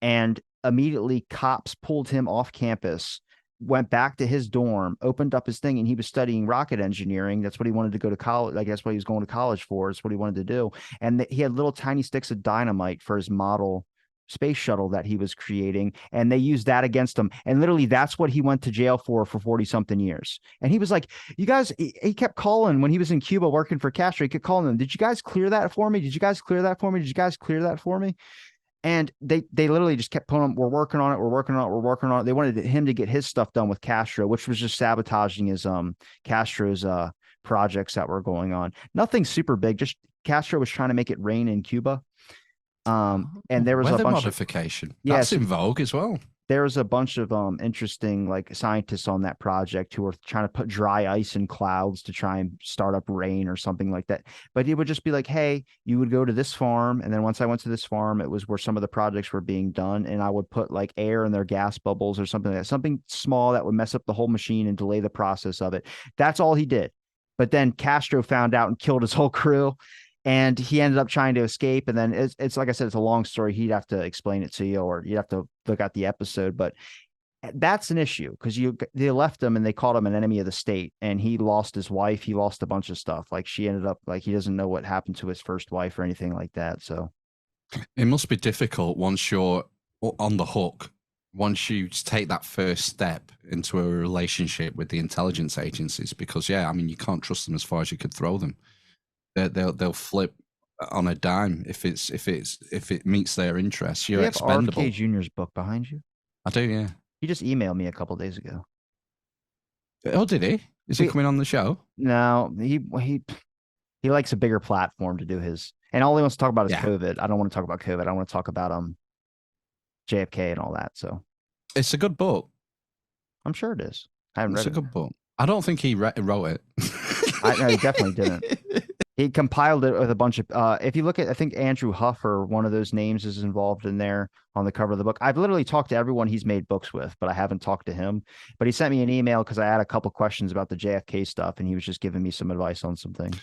[SPEAKER 1] and immediately cops pulled him off campus went back to his dorm, opened up his thing, and he was studying rocket engineering. That's what he wanted to go to college. Like that's what he was going to college for. It's what he wanted to do. And he had little tiny sticks of dynamite for his model space shuttle that he was creating, and they used that against him. And literally, that's what he went to jail for 40 something years. And he was like, "You guys," he kept calling when he was in Cuba working for Castro. He kept calling them, "Did you guys clear that for me? Did you guys clear that for me? Did you guys clear that for me?" And they literally just kept pulling him. We're working on it. We're working on it. We're working on it. They wanted him to get his stuff done with Castro, which was just sabotaging his Castro's projects that were going on. Nothing super big. Just Castro was trying to make it rain in Cuba. And there was
[SPEAKER 3] weather
[SPEAKER 1] a bunch
[SPEAKER 3] modification.
[SPEAKER 1] Of,
[SPEAKER 3] That's in vogue as well.
[SPEAKER 1] There was a bunch of interesting like scientists on that project who were trying to put dry ice in clouds to try and start up rain or something like that. But it would just be like, hey, you would go to this farm, and then once I went to this farm, it was where some of the projects were being done, and I would put like air in their gas bubbles or something like that, something small that would mess up the whole machine and delay the process of it. That's all he did. But then Castro found out and killed his whole crew. And he ended up trying to escape. And then it's like I said, it's a long story. He'd have to explain it to you, or you'd have to look at the episode. But that's an issue because they left him and they called him an enemy of the state. And he lost his wife. He lost a bunch of stuff. Like she ended up like he doesn't know what happened to his first wife or anything like that. So
[SPEAKER 3] it must be difficult once you're on the hook. Once you take that first step into a relationship with the intelligence agencies, because I mean, you can't trust them as far as you could throw them. They'll flip on a dime if it meets their interests. You're expendable.
[SPEAKER 1] RFK Jr.'s book behind you.
[SPEAKER 3] I do, yeah.
[SPEAKER 1] He just emailed me a couple of days ago.
[SPEAKER 3] Oh, did he? Is he coming on the show?
[SPEAKER 1] No, he likes a bigger platform to do his, and all he wants to talk about is COVID. I don't want to talk about COVID. I want to talk about JFK and all that. So
[SPEAKER 3] it's a good book.
[SPEAKER 1] I'm sure it is. I haven't read it.
[SPEAKER 3] It's a good book. I don't think he wrote it.
[SPEAKER 1] No, he definitely didn't. He compiled it with a bunch of, if you look at, I think Andrew Huff or one of those names is involved in there on the cover of the book. I've literally talked to everyone he's made books with, but I haven't talked to him. But he sent me an email because I had a couple questions about the JFK stuff, and he was just giving me some advice on some things.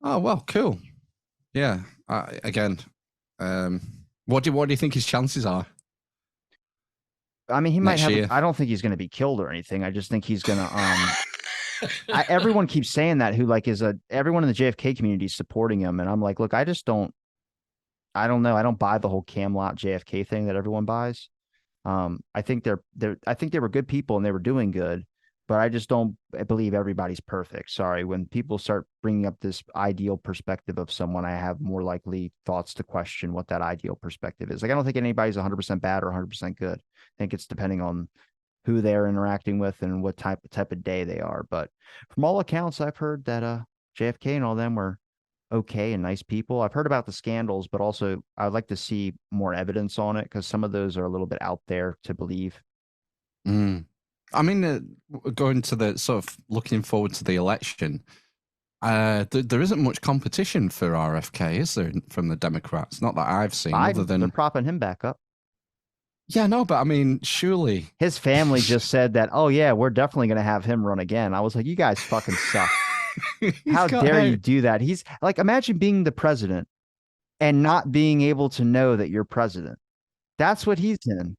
[SPEAKER 3] Oh, well, cool. Yeah. Again, what do you think his chances are?
[SPEAKER 1] I mean, he might have, I don't think he's going to be killed or anything. I just think he's going to, everyone keeps saying that who like everyone in the JFK community is supporting him. And I'm like, look, I don't know. I don't buy the whole Camelot JFK thing that everyone buys. I think I think they were good people and they were doing good, but I just don't believe everybody's perfect. Sorry. When people start bringing up this ideal perspective of someone, I have more likely thoughts to question what that ideal perspective is. Like, I don't think anybody's 100% bad or 100% good. I think it's depending on who they're interacting with and what type of day they are. But from all accounts, I've heard that JFK and all them were okay and nice people. I've heard about the scandals, but also I'd like to see more evidence on it because some of those are a little bit out there to believe.
[SPEAKER 3] I mean, going to the sort of looking forward to the election, there isn't much competition for RFK, is there, from the Democrats? Not that I've seen, other than
[SPEAKER 1] they're propping him back up.
[SPEAKER 3] Yeah, no, but I mean, surely
[SPEAKER 1] his family just said that, oh yeah, we're definitely going to have him run again. I was like, you guys fucking suck. How dare you do that? He's like, imagine being the president and not being able to know that you're president. That's what he's in.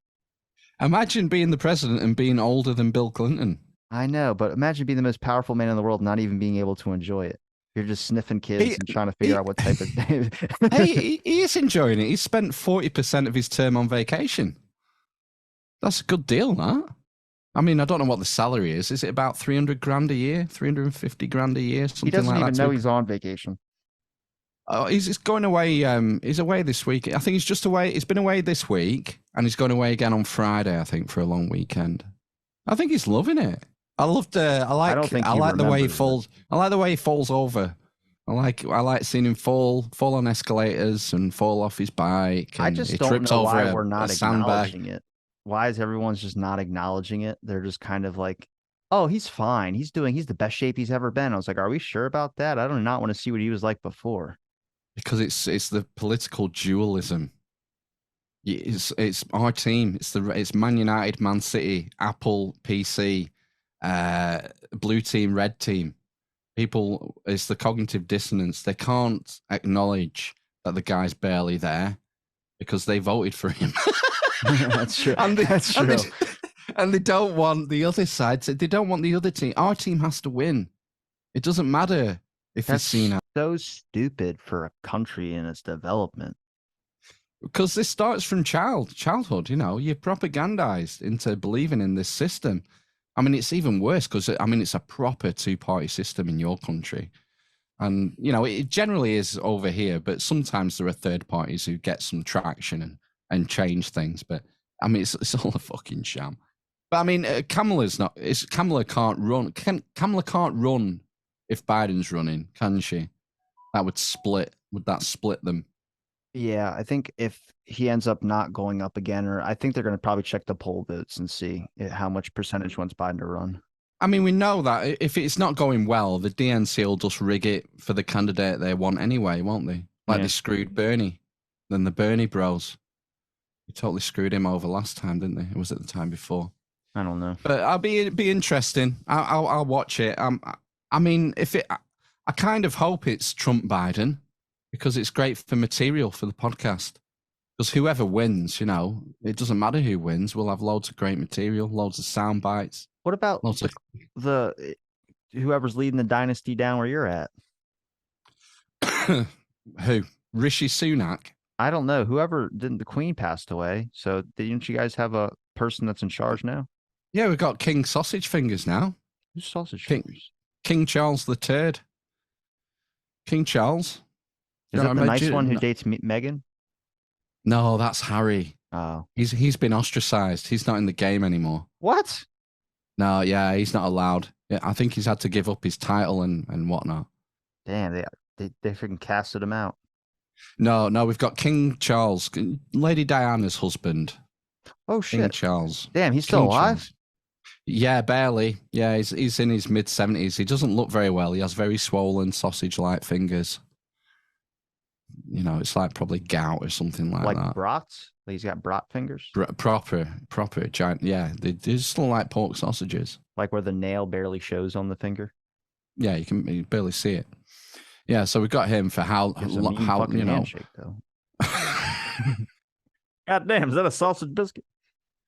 [SPEAKER 3] Imagine being the president and being older than Bill Clinton.
[SPEAKER 1] I know, but imagine being the most powerful man in the world, not even being able to enjoy it. You're just sniffing kids and trying to figure out what type of.
[SPEAKER 3] Hey, he is enjoying it. He spent 40% of his term on vacation. That's a good deal, that. I mean, I don't know what the salary is. Is it about 300 grand a year, 350 grand a year? Something
[SPEAKER 1] he doesn't
[SPEAKER 3] like
[SPEAKER 1] even know he's on vacation.
[SPEAKER 3] Oh, he's going away. He's away this week. I think he's just away. He's been away this week, and he's going away again on Friday. I think for a long weekend. I think he's loving it. I like the way he falls. I like the way he falls over. I like seeing him fall on escalators and fall off his bike. And
[SPEAKER 1] I just don't know why we're not acknowledging it. Why is everyone's just not acknowledging it? They're just kind of like, oh, he's fine. He's the best shape he's ever been. I was like, are we sure about that? I do not want to see what he was like before.
[SPEAKER 3] Because it's the political dualism. It's our team. It's Man United, Man City, Apple, PC, blue team, red team. People, it's the cognitive dissonance. They can't acknowledge that the guy's barely there because they voted for him.
[SPEAKER 1] That's true.
[SPEAKER 3] That's
[SPEAKER 1] true.
[SPEAKER 3] And they don't want the other side. They don't want the other team. Our team has to win. It doesn't matter if
[SPEAKER 1] That's
[SPEAKER 3] he's seen out.
[SPEAKER 1] so stupid for a country in its development.
[SPEAKER 3] Because this starts from childhood. You're propagandized into believing in this system. I mean, it's even worse because it's a proper two-party system in your country. And, it generally is over here, but sometimes there are third parties who get some traction and change things. But, it's all a fucking sham. But, Kamala can't run. Kamala can't run if Biden's running, can she? Would that split them?
[SPEAKER 1] Yeah, I think if he ends up not going up again, or I think they're going to probably check the poll votes and see how much percentage wants Biden to run.
[SPEAKER 3] We know that if it's not going well, the DNC will just rig it for the candidate they want anyway, won't they? Like they screwed Bernie, then the Bernie bros. They totally screwed him over last time, didn't they? It was at the time before.
[SPEAKER 1] I don't know,
[SPEAKER 3] but I'll be interesting. I'll watch it. I kind of hope it's Trump Biden because it's great for material for the podcast. Because whoever wins, it doesn't matter who wins. We'll have loads of great material, loads of sound bites.
[SPEAKER 1] What about the whoever's leading the dynasty down where you're at?
[SPEAKER 3] Who? Rishi Sunak?
[SPEAKER 1] I don't know. The Queen passed away. So didn't you guys have a person that's in charge now?
[SPEAKER 3] Yeah, we've got King Sausage Fingers now.
[SPEAKER 1] Who's Sausage Fingers?
[SPEAKER 3] King Charles III. King Charles.
[SPEAKER 1] Is that the nice one who dates Meghan?
[SPEAKER 3] No, that's Harry.
[SPEAKER 1] Oh.
[SPEAKER 3] He's been ostracized. He's not in the game anymore.
[SPEAKER 1] What?
[SPEAKER 3] No, yeah, he's not allowed. Yeah, I think he's had to give up his title and whatnot.
[SPEAKER 1] Damn, they freaking casted him out.
[SPEAKER 3] No, we've got King Charles, Lady Diana's husband.
[SPEAKER 1] Oh shit.
[SPEAKER 3] King Charles.
[SPEAKER 1] Damn, he's still alive?
[SPEAKER 3] Charles. Yeah, barely. Yeah, he's in his mid-70s. He doesn't look very well. He has very swollen sausage-like fingers. It's like probably gout or something like that.
[SPEAKER 1] Like brats? He's got brat fingers?
[SPEAKER 3] Proper giant. Yeah, they just look like pork sausages.
[SPEAKER 1] Like where the nail barely shows on the finger?
[SPEAKER 3] Yeah, you can barely see it. Yeah, so we got him for how
[SPEAKER 1] handshake, though. God damn, is that a sausage biscuit?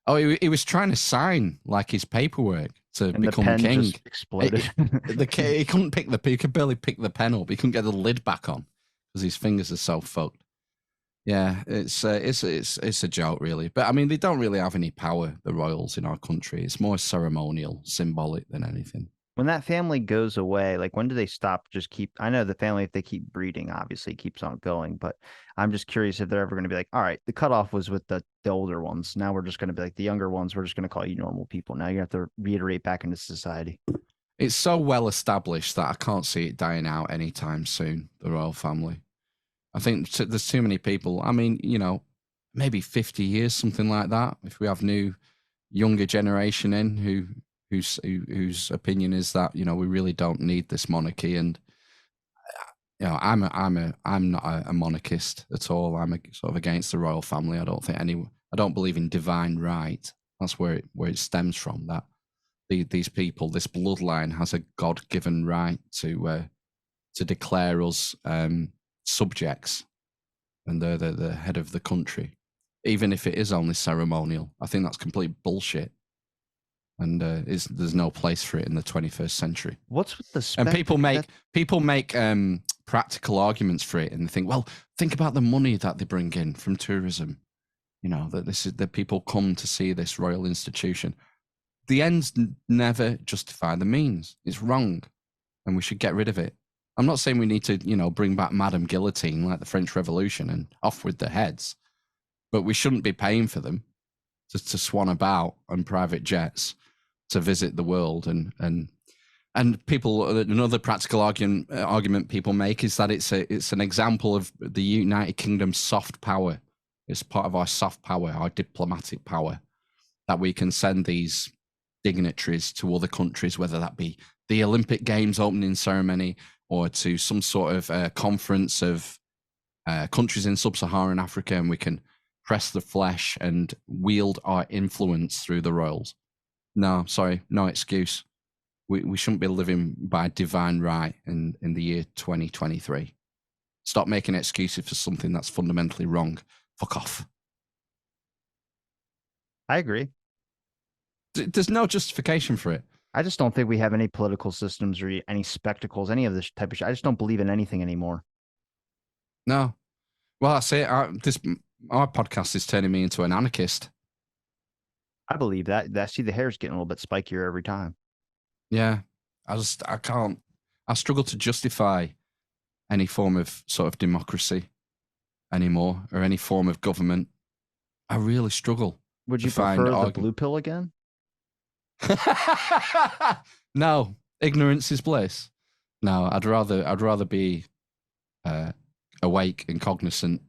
[SPEAKER 3] Oh, he was trying to sign like his paperwork to become
[SPEAKER 1] the pen
[SPEAKER 3] king.
[SPEAKER 1] Just exploded.
[SPEAKER 3] He couldn't he could barely pick the pen up. He couldn't get the lid back on because his fingers are so fucked. Yeah, it's a joke, really. But they don't really have any power, the royals in our country. It's more ceremonial, symbolic than anything.
[SPEAKER 1] When that family goes away, like when do they stop? I know the family, if they keep breeding, obviously keeps on going. But I'm just curious if they're ever going to be like, all right, the cutoff was with the older ones. Now we're just going to be like the younger ones. We're just going to call you normal people. Now you have to reiterate back into society.
[SPEAKER 3] It's so well established that I can't see it dying out anytime soon, the royal family. I think there's too many people. Maybe 50 years, something like that. If we have new, younger generation in whose opinion is that we really don't need this monarchy, and I'm not a monarchist at all. I'm sort of against the royal family. I don't believe in divine right. That's where it stems from. That these people, this bloodline, has a God-given right to declare us subjects, and they're the head of the country, even if it is only ceremonial. I think that's complete bullshit. And there's no place for it in the 21st century.
[SPEAKER 1] What's with the
[SPEAKER 3] and people make practical arguments for it, and they think, well, think about the money that they bring in from tourism. That people come to see this royal institution. The ends never justify the means. It's wrong, and we should get rid of it. I'm not saying we need to, bring back Madame Guillotine like the French Revolution and off with their heads, but we shouldn't be paying for them to swan about on private jets to visit the world. And people, another practical argument people make is that it's an example of the United Kingdom's soft power. It's part of our soft power, our diplomatic power, that we can send these dignitaries to other countries, whether that be the Olympic Games opening ceremony or to some sort of conference of countries in sub-Saharan Africa, and we can press the flesh and wield our influence through the royals. No, sorry, no excuse. We shouldn't be living by divine right in the year 2023. Stop making excuses for something that's fundamentally wrong. Fuck off.
[SPEAKER 1] I agree.
[SPEAKER 3] There's no justification for it.
[SPEAKER 1] I just don't think we have any political systems or any spectacles, any of this type of shit. I just don't believe in anything anymore.
[SPEAKER 3] No. Well, I say this. Our podcast is turning me into an anarchist.
[SPEAKER 1] I believe that. See, the hair's getting a little bit spikier every time.
[SPEAKER 3] Yeah, I can't. I struggle to justify any form of sort of democracy anymore, or any form of government. I really struggle.
[SPEAKER 1] Would you
[SPEAKER 3] to find
[SPEAKER 1] prefer the blue pill again?
[SPEAKER 3] No, ignorance is bliss. No, I'd rather be awake and cognizant.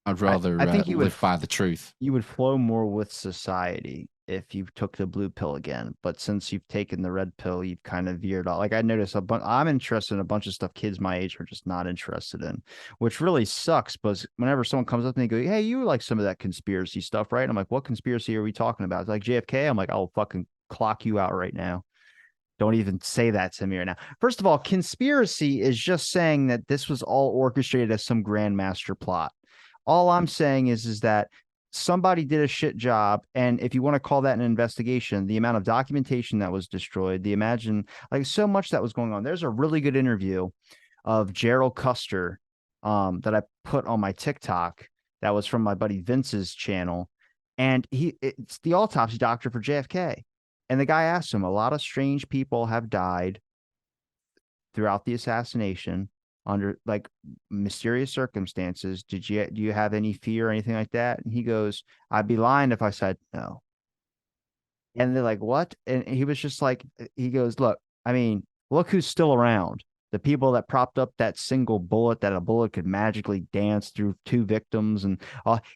[SPEAKER 3] I'd rather
[SPEAKER 1] I think you
[SPEAKER 3] live
[SPEAKER 1] would
[SPEAKER 3] by the truth.
[SPEAKER 1] you would flow more with society if you took the blue pill again. But since you've taken the red pill, you've kind of veered off. Like I noticed I'm interested in a bunch of stuff kids my age are just not interested in, which really sucks. But whenever someone comes up to me and go, "Hey, you like some of that conspiracy stuff, right?" I'm like, "What conspiracy are we talking about?" It's like JFK. I'm like, "I'll fucking clock you out right now. Don't even say that to me right now." First of all, conspiracy is just saying that this was all orchestrated as some grand master plot. All I'm saying is that somebody did a shit job, and if you want to call that an investigation, the amount of documentation that was destroyed, the imagine like so much that was going on. There's a really good interview of Gerald Custer that I put on my TikTok that was from my buddy Vince's channel, and it's the autopsy doctor for JFK. And the guy asked him, a lot of strange people have died throughout the assassination under like mysterious circumstances. Do you have any fear or anything like that? And he goes, I'd be lying if I said no. And they're like, what? And he was just like, he goes, look, I mean, look who's still around. The people that propped up that single bullet, that a bullet could magically dance through two victims. And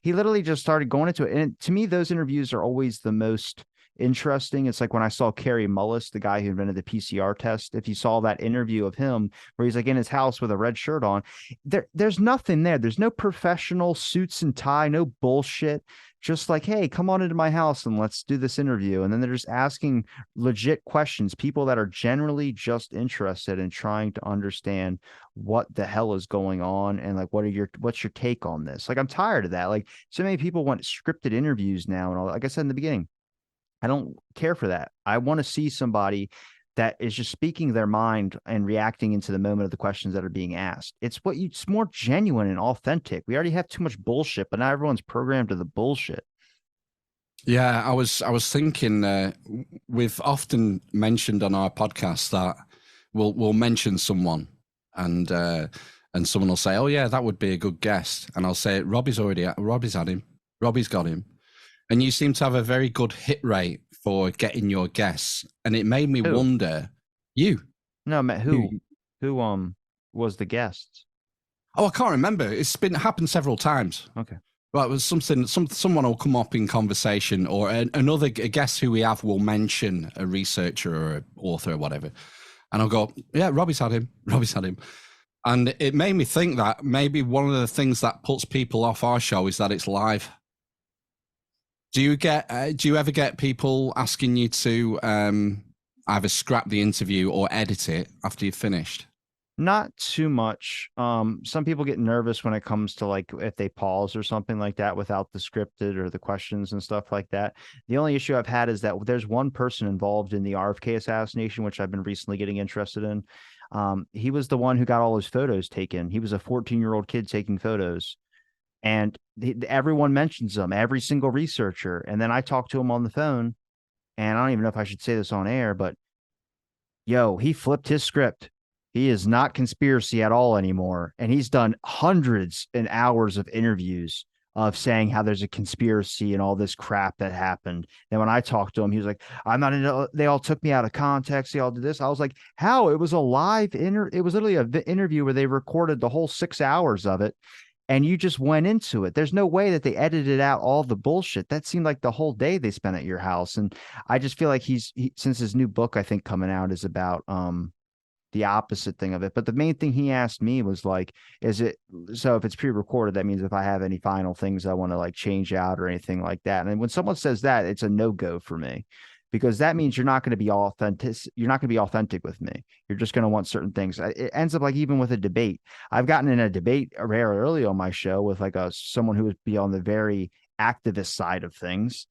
[SPEAKER 1] he literally just started going into it. And to me, those interviews are always the most interesting. It's like when I saw Kerry Mullis, the guy who invented the PCR test. If you saw that interview of him where he's like in his house with a red shirt on, there's nothing there. There's no professional suits and tie, no bullshit. Just like, hey, come on into my house and let's do this interview. And then they're just asking legit questions, people that are generally just interested in trying to understand what the hell is going on and like what's your take on this? Like I'm tired of that. Like so many people want scripted interviews now, and all, like I said in the beginning, I don't care for that. I want to see somebody that is just speaking their mind and reacting into the moment of the questions that are being asked. It's more genuine and authentic. We already have too much bullshit, but now everyone's programmed to the bullshit.
[SPEAKER 3] Yeah, I was thinking we've often mentioned on our podcast that we'll mention someone and someone will say, "Oh yeah, that would be a good guest," and I'll say, Robbie's had him, Robbie's got him. And you seem to have a very good hit rate for getting your guests. And it made me wonder, you.
[SPEAKER 1] No, Matt, who was the guest?
[SPEAKER 3] Oh, I can't remember. It's happened several times.
[SPEAKER 1] Okay.
[SPEAKER 3] Well, it was someone will come up in conversation, or a guest who we have will mention a researcher or an author or whatever. And I'll go, yeah, Robbie's had him. And it made me think that maybe one of the things that puts people off our show is that it's live. Do you ever get people asking you to either scrap the interview or edit it after you've finished?
[SPEAKER 1] Not too much. Some people get nervous when it comes to like if they pause or something like that without the scripted or the questions and stuff like that. The only issue I've had is that there's one person involved in the RFK assassination, which I've been recently getting interested in. He was the one who got all his photos taken. He was a 14-year-old kid taking photos. And everyone mentions him, every single researcher. And then I talked to him on the phone, and I don't even know if I should say this on air, but yo, he flipped his script. He is not conspiracy at all anymore. And he's done hundreds and hours of interviews of saying how there's a conspiracy and all this crap that happened. And when I talked to him, he was like, I'm not into, they all took me out of context. They all did this. I was like, how? It was a live it was literally an interview where they recorded the whole 6 hours of it. And you just went into it. There's no way that they edited out all the bullshit. That seemed like the whole day they spent at your house. And I just feel like since his new book, I think coming out is about the opposite thing of it. But the main thing he asked me was like, so if it's pre-recorded, that means if I have any final things I want to like change out or anything like that. And when someone says that, it's a no-go for me. Because that means you're not going to be authentic. You're not going to be authentic with me. You're just going to want certain things. It ends up like even with a debate. I've gotten in a debate very early on my show with like someone who would be on the very activist side of things.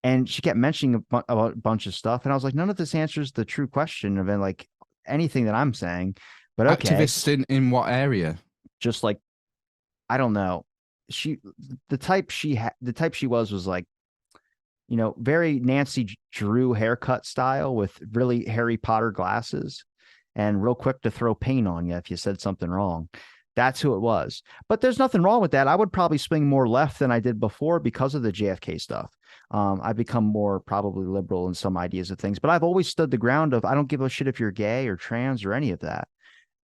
[SPEAKER 1] And she kept mentioning a bunch of stuff. And I was like, none of this answers the true question of like anything that I'm saying. But okay.
[SPEAKER 3] Activists in what area?
[SPEAKER 1] Just like, I don't know. The type she was like, very Nancy Drew haircut style with really Harry Potter glasses and real quick to throw paint on you if you said something wrong. That's who it was. But there's nothing wrong with that. I would probably swing more left than I did before because of the JFK stuff. I've become more probably liberal in some ideas of things, but I've always stood the ground of I don't give a shit if you're gay or trans or any of that.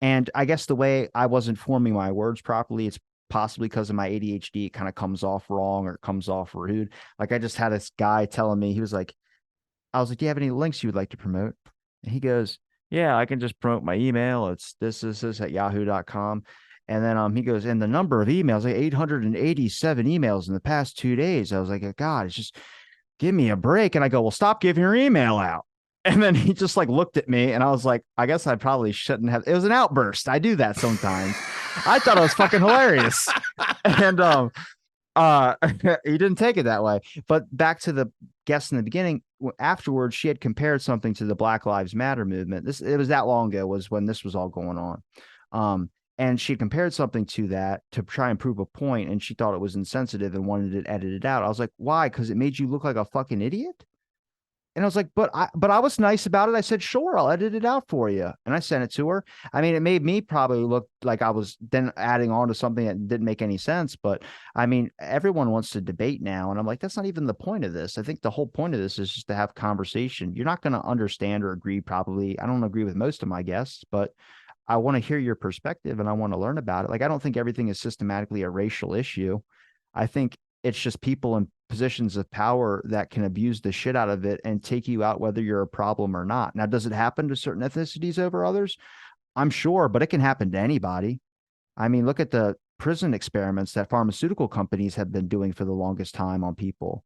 [SPEAKER 1] And I guess the way I wasn't forming my words properly, it's possibly because of my ADHD, it kind of comes off wrong or it comes off rude. Like I just had this guy telling me, he was like, I was like, do you have any links you would like to promote? And he goes, yeah, I can just promote my email. It's this at yahoo.com. And then he goes, and the number of emails, like 887 emails in the past 2 days. I was like, God, it's just give me a break. And I go, well, stop giving your email out. And then he just like looked at me and I was like, I guess I probably shouldn't have. It was an outburst. I do that sometimes. I thought it was fucking hilarious. And he didn't take it that way. But back to the guest in the beginning, afterwards, she had compared something to the Black Lives Matter movement. It was that long ago was when this was all going on. And she compared something to that to try and prove a point, and she thought it was insensitive and wanted it edited out. I was like, why? Because it made you look like a fucking idiot? And I was like, but I was nice about it. I said, sure, I'll edit it out for you. And I sent it to her. I mean, it made me probably look like I was then adding on to something that didn't make any sense. But I mean, everyone wants to debate now. And I'm like, that's not even the point of this. I think the whole point of this is just to have conversation. You're not going to understand or agree, probably. I don't agree with most of my guests, but I want to hear your perspective and I want to learn about it. Like, I don't think everything is systematically a racial issue. I think it's just people in positions of power that can abuse the shit out of it and take you out, whether you're a problem or not. Now, does it happen to certain ethnicities over others? I'm sure, but it can happen to anybody. I mean, look at the prison experiments that pharmaceutical companies have been doing for the longest time on people.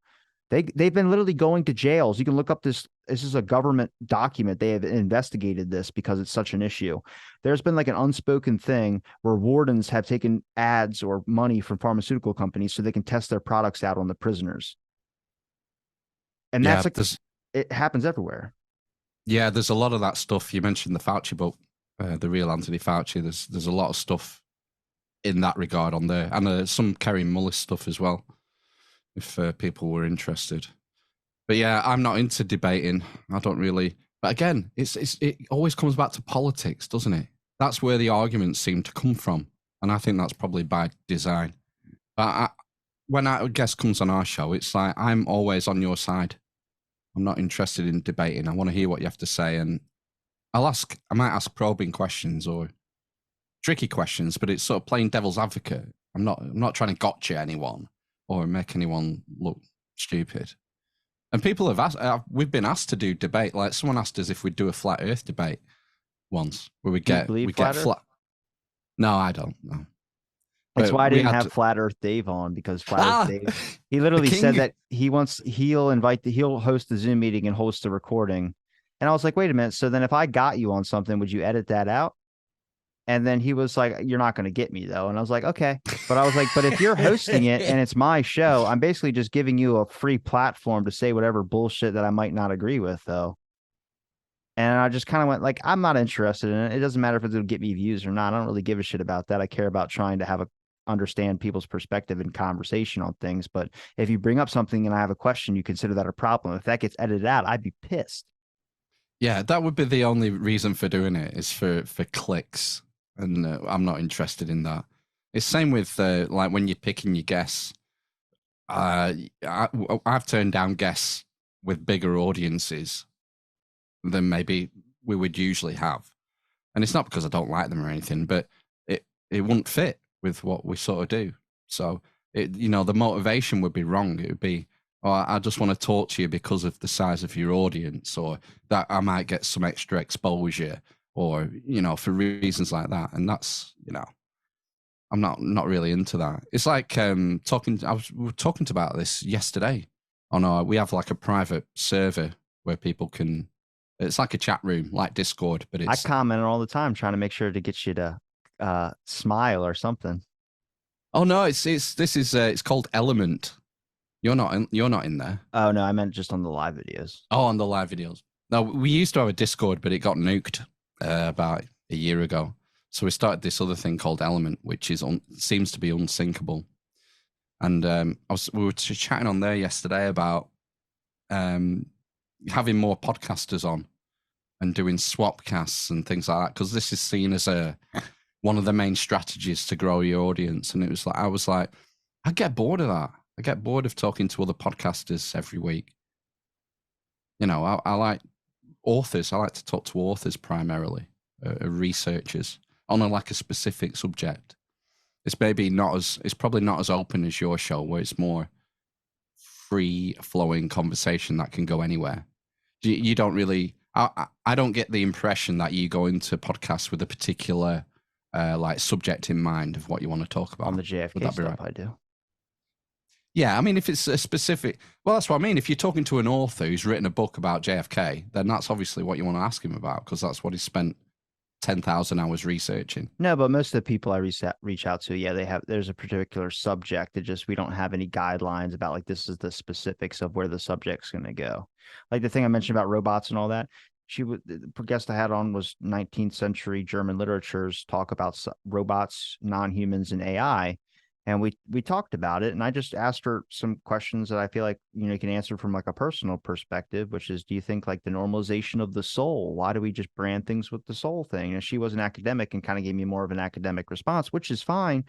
[SPEAKER 1] They've been literally going to jails. You can look up this. This is a government document. They have investigated this because it's such an issue. There's been like an unspoken thing where wardens have taken ads or money from pharmaceutical companies so they can test their products out on the prisoners. And that's it happens everywhere.
[SPEAKER 3] Yeah, there's a lot of that stuff. You mentioned the Fauci book, the real Anthony Fauci. There's a lot of stuff in that regard on there, and some Kerry Mullis stuff as well, if people were interested. But yeah, I'm not into debating. I don't really. But again, it always comes back to politics, doesn't it? That's where the arguments seem to come from, and I think that's probably by design. But when a guest comes on our show, it's like I'm always on your side. I'm not interested in debating. I want to hear what you have to say, and I might ask probing questions or tricky questions, but it's sort of playing devil's advocate. I'm not trying to gotcha anyone or make anyone look stupid. And people have asked, we've been asked to do debate. Like someone asked us if we'd do a flat Earth debate once, where we get flat. No, I don't. No.
[SPEAKER 1] That's why I didn't have Flat Earth Dave on, because Flat Earth Dave, he literally said that he'll host the Zoom meeting and host the recording. And I was like, wait a minute. So then if I got you on something, would you edit that out? And then he was like, you're not going to get me though. And I was like, okay. But I was like, but if you're hosting it and it's my show, I'm basically just giving you a free platform to say whatever bullshit that I might not agree with though. And I just kind of went like, I'm not interested in it. It doesn't matter if it's going to get me views or not. I don't really give a shit about that. I care about trying to understand people's perspective and conversation on things. But if you bring up something and I have a question, you consider that a problem. If that gets edited out, I'd be pissed.
[SPEAKER 3] Yeah, that would be the only reason for doing it, is for clicks. And I'm not interested in that. It's same with like when you're picking your guests. I've turned down guests with bigger audiences than maybe we would usually have. And it's not because I don't like them or anything, but it wouldn't fit with what we sort of do. So, the motivation would be wrong. It would be, oh, I just want to talk to you because of the size of your audience, or that I might get some extra exposure, or, for reasons like that. And that's, I'm not really into that. It's like we were talking about this yesterday we have like a private server where people can, it's like a chat room, like Discord, but it's.
[SPEAKER 1] I comment all the time trying to make sure to get you to smile or something.
[SPEAKER 3] Oh no, it's called Element. You're not in. You're not in there.
[SPEAKER 1] Oh no, I meant just on the live videos.
[SPEAKER 3] Oh, on the live videos. No, we used to have a Discord, but it got nuked about a year ago. So we started this other thing called Element, which is seems to be unsinkable. And we were chatting on there yesterday about having more podcasters on and doing swap casts and things like that, because this is seen as one of the main strategies to grow your audience. And it was like, I was like, I get bored of that. I get bored of talking to other podcasters every week. You know, I like authors. I like to talk to authors primarily, researchers on a specific subject. It's maybe not as, it's probably not as open as your show, where it's more free flowing conversation that can go anywhere. You don't really, I don't get the impression that you go into podcasts with a particular subject in mind of what you want to talk about.
[SPEAKER 1] On the JFK stuff, right? I do.
[SPEAKER 3] Yeah, I mean, if it's a specific, well, that's what I mean. If you're talking to an author who's written a book about JFK, then that's obviously what you want to ask him about, because that's what he spent 10,000 hours researching.
[SPEAKER 1] No, but most of the people I reach out to, yeah, there's a particular subject. It just, we don't have any guidelines about like, this is the specifics of where the subject's going to go. Like the thing I mentioned about robots and all that. The guest I had on was 19th century German literatures talk about robots, non-humans, and AI. And we talked about it, and I just asked her some questions that I feel like, you can answer from like a personal perspective, which is, do you think like the normalization of the soul? Why do we just brand things with the soul thing? And she was an academic and kind of gave me more of an academic response, which is fine.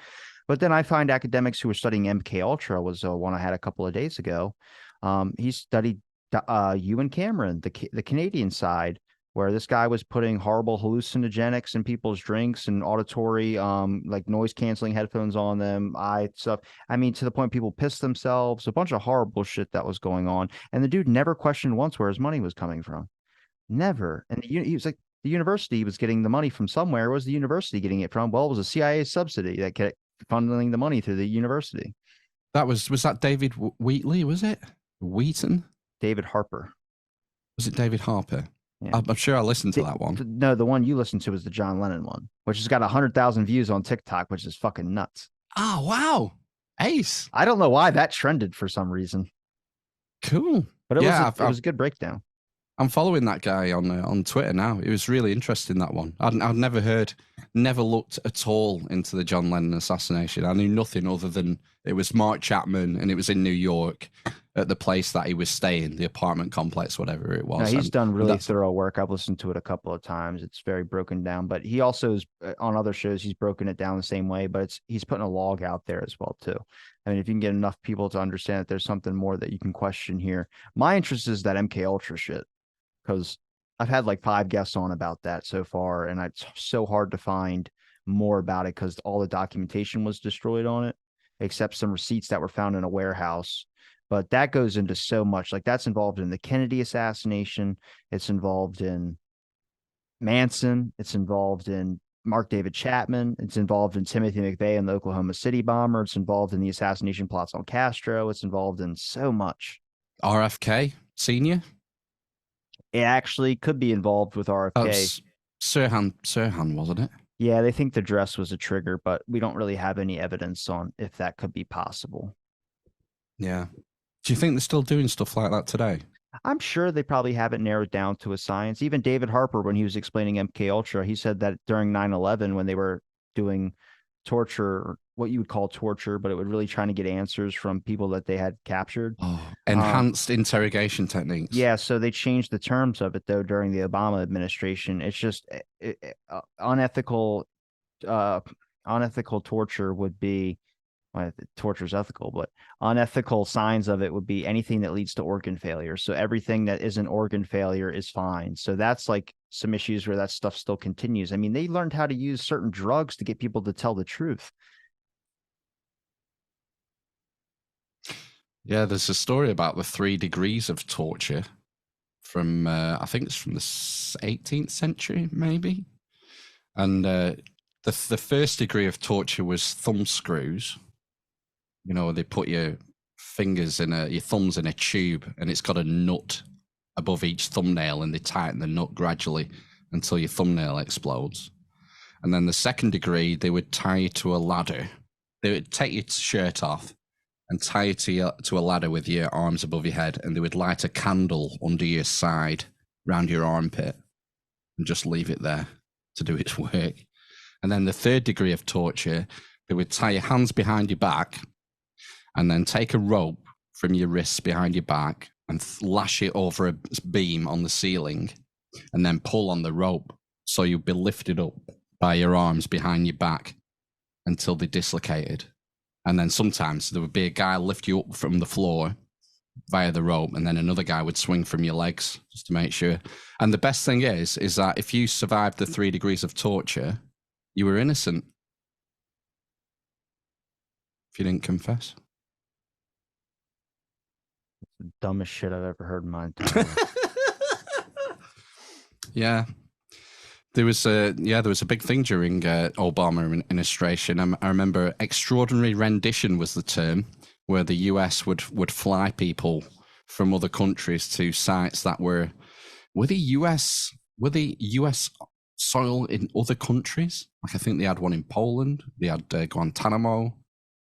[SPEAKER 1] But then I find academics who are studying MK Ultra was one I had a couple of days ago. He studied Ewan Cameron, the Canadian side, where this guy was putting horrible hallucinogenics in people's drinks and auditory, like noise canceling headphones on them, stuff. I mean, to the point people pissed themselves, a bunch of horrible shit that was going on. And the dude never questioned once where his money was coming from. Never. And he was like, the university was getting the money from somewhere. Where was the university getting it from? Well, it was a CIA subsidy that kept funneling the money through the university.
[SPEAKER 3] Was that David Wheatley, was it? Wheaton?
[SPEAKER 1] David Harper.
[SPEAKER 3] Was it David Harper?
[SPEAKER 1] Yeah.
[SPEAKER 3] I'm sure I listened to that one.
[SPEAKER 1] No, the one you listened to was the John Lennon one, which has got 100,000 views on TikTok, which is fucking nuts.
[SPEAKER 3] Oh, wow. Ace.
[SPEAKER 1] I don't know why that trended for some reason.
[SPEAKER 3] Cool.
[SPEAKER 1] But it was a good breakdown.
[SPEAKER 3] I'm following that guy on Twitter now. It was really interesting, that one. I'd never looked at all into the John Lennon assassination. I knew nothing other than it was Mark Chapman and it was in New York at the place that he was staying, the apartment complex, whatever it was.
[SPEAKER 1] No, he's done really thorough work. I've listened to it a couple of times. It's very broken down, but he also is on other shows. He's broken it down the same way, but he's putting a log out there as well too. I mean, if you can get enough people to understand that there's something more that you can question here. My interest is that MK Ultra shit, because I've had like 5 guests on about that so far, and it's so hard to find more about it because all the documentation was destroyed on it, except some receipts that were found in a warehouse. But that goes into so much. Like, that's involved in the Kennedy assassination. It's involved in Manson. It's involved in Mark David Chapman. It's involved in Timothy McVeigh and the Oklahoma City bomber. It's involved in the assassination plots on Castro. It's involved in so much.
[SPEAKER 3] RFK Senior.
[SPEAKER 1] It actually could be involved with RFK.
[SPEAKER 3] Sirhan, wasn't it?
[SPEAKER 1] Yeah, they think the dress was a trigger, but we don't really have any evidence on if that could be possible.
[SPEAKER 3] Yeah. Do you think they're still doing stuff like that today?
[SPEAKER 1] I'm sure they probably haven't narrowed down to a science. Even David Harper, when he was explaining MK Ultra, he said that during 9/11, when they were doing torture, what you would call torture, but it would really trying to get answers from people that they had captured.
[SPEAKER 3] Enhanced interrogation techniques.
[SPEAKER 1] Yeah, so they changed the terms of it though during the Obama administration. It's just unethical. Unethical torture would be. Well, torture is ethical, but unethical signs of it would be anything that leads to organ failure. So everything that isn't organ failure is fine. So that's like some issues where that stuff still continues. I mean, they learned how to use certain drugs to get people to tell the truth.
[SPEAKER 3] Yeah, there's a story about the 3 degrees of torture from, I think it's from the 18th century, maybe. And the first degree of torture was thumb screws. You know, they put your thumbs in a tube, and it's got a nut above each thumbnail, and they tighten the nut gradually until your thumbnail explodes. And then the second degree, they would tie you to a ladder. They would take your shirt off, and tie you to a ladder with your arms above your head, and they would light a candle under your side, round your armpit, and just leave it there to do its work. And then the third degree of torture, they would tie your hands behind your back and then take a rope from your wrists behind your back and lash it over a beam on the ceiling and then pull on the rope so you'd be lifted up by your arms behind your back until they dislocated. And then sometimes there would be a guy lift you up from the floor via the rope, and then another guy would swing from your legs just to make sure. And the best thing is that if you survived the 3 degrees of torture, you were innocent. If you didn't confess.
[SPEAKER 1] The dumbest shit I've ever heard in my entire life.
[SPEAKER 3] Yeah. There was a big thing during Obama administration. I remember extraordinary rendition was the term, where the US would fly people from other countries to sites that were the US soil in other countries. Like I think they had one in Poland. They had Guantanamo.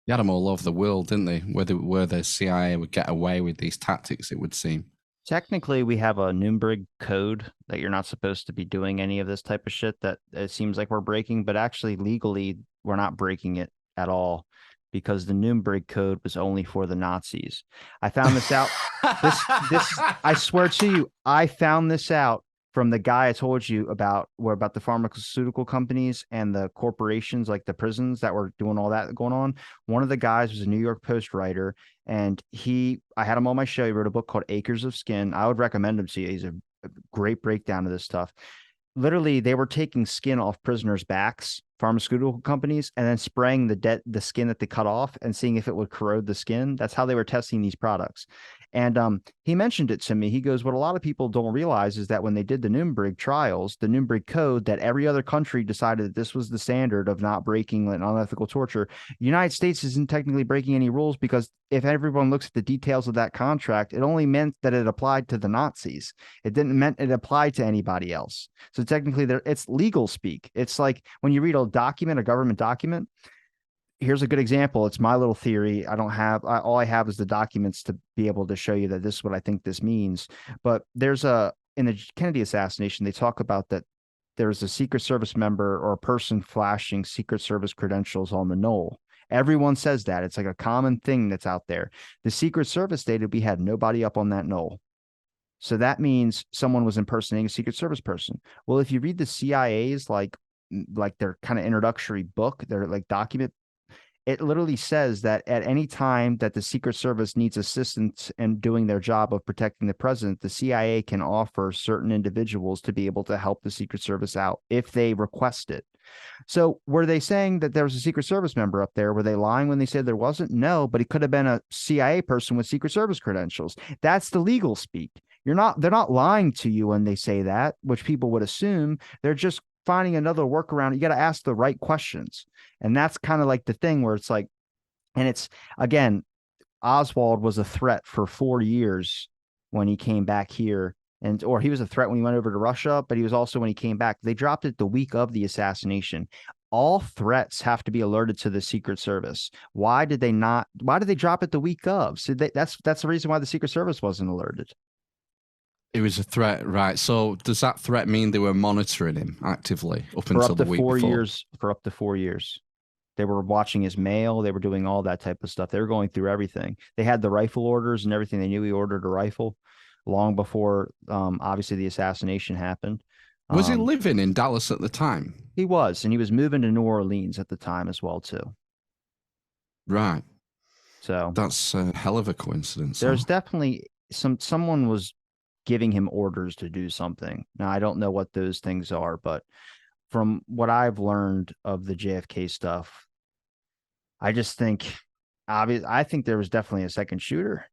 [SPEAKER 3] They had them all over the world, didn't they? Where the CIA would get away with these tactics, it would seem.
[SPEAKER 1] Technically, we have a Nuremberg code that you're not supposed to be doing any of this type of shit that it seems like we're breaking, but actually legally, we're not breaking it at all because the Nuremberg code was only for the Nazis. I found this out. I swear to you, I found this out from the guy I told you about, about the pharmaceutical companies and the corporations, like the prisons that were doing all that going on. One of the guys was a New York Post writer, and I had him on my show. He wrote a book called Acres of Skin. I would recommend him to you. He's a great breakdown of this stuff. Literally, they were taking skin off prisoners' backs, pharmaceutical companies, and then spraying the skin that they cut off and seeing if it would corrode the skin. That's how they were testing these products. And he mentioned it to me. He goes, what a lot of people don't realize is that when they did the Nuremberg trials, the Nuremberg code, that every other country decided that this was the standard of not breaking unethical torture. The United States isn't technically breaking any rules, because if everyone looks at the details of that contract, it only meant that it applied to the Nazis. It didn't mean it applied to anybody else. So technically, it's legal speak. It's like when you read a government document. Here's a good example. It's my little theory. All I have is the documents to be able to show you that this is what I think this means. But in the Kennedy assassination, they talk about that there was a Secret Service member or a person flashing Secret Service credentials on the knoll. Everyone says that. It's like a common thing that's out there. The Secret Service stated we had nobody up on that knoll. So that means someone was impersonating a Secret Service person. Well, if you read the CIA's like their kind of introductory book, their like document, it literally says that at any time that the Secret Service needs assistance in doing their job of protecting the president, the CIA can offer certain individuals to be able to help the Secret Service out if they request it. So were they saying that there was a Secret Service member up there? Were they lying when they said there wasn't? No, but it could have been a CIA person with Secret Service credentials. That's the legal speak. They're not lying to you when they say that, which people would assume. They're just finding another workaround. You got to ask the right questions. And that's kind of like the thing where it's like, and it's, again, Oswald was a threat for 4 years when he came back here, or he was a threat when he went over to Russia, but he was also when he came back. They dropped it the week of the assassination. All threats have to be alerted to the Secret Service. Why did they drop it the week of? So that's the reason why the Secret Service wasn't alerted.
[SPEAKER 3] It was a threat, right? So does that threat mean they were monitoring him actively until the week before?
[SPEAKER 1] For up to 4 years. They were watching his mail. They were doing all that type of stuff. They were going through everything. They had the rifle orders and everything. They knew he ordered a rifle long before, obviously, the assassination happened.
[SPEAKER 3] Was he living in Dallas at the time?
[SPEAKER 1] He was, and he was moving to New Orleans at the time as well, too.
[SPEAKER 3] Right.
[SPEAKER 1] So
[SPEAKER 3] that's a hell of a coincidence.
[SPEAKER 1] There's definitely someone was giving him orders to do something. Now, I don't know what those things are, but from what I've learned of the JFK stuff, I just think, I think there was definitely a second shooter.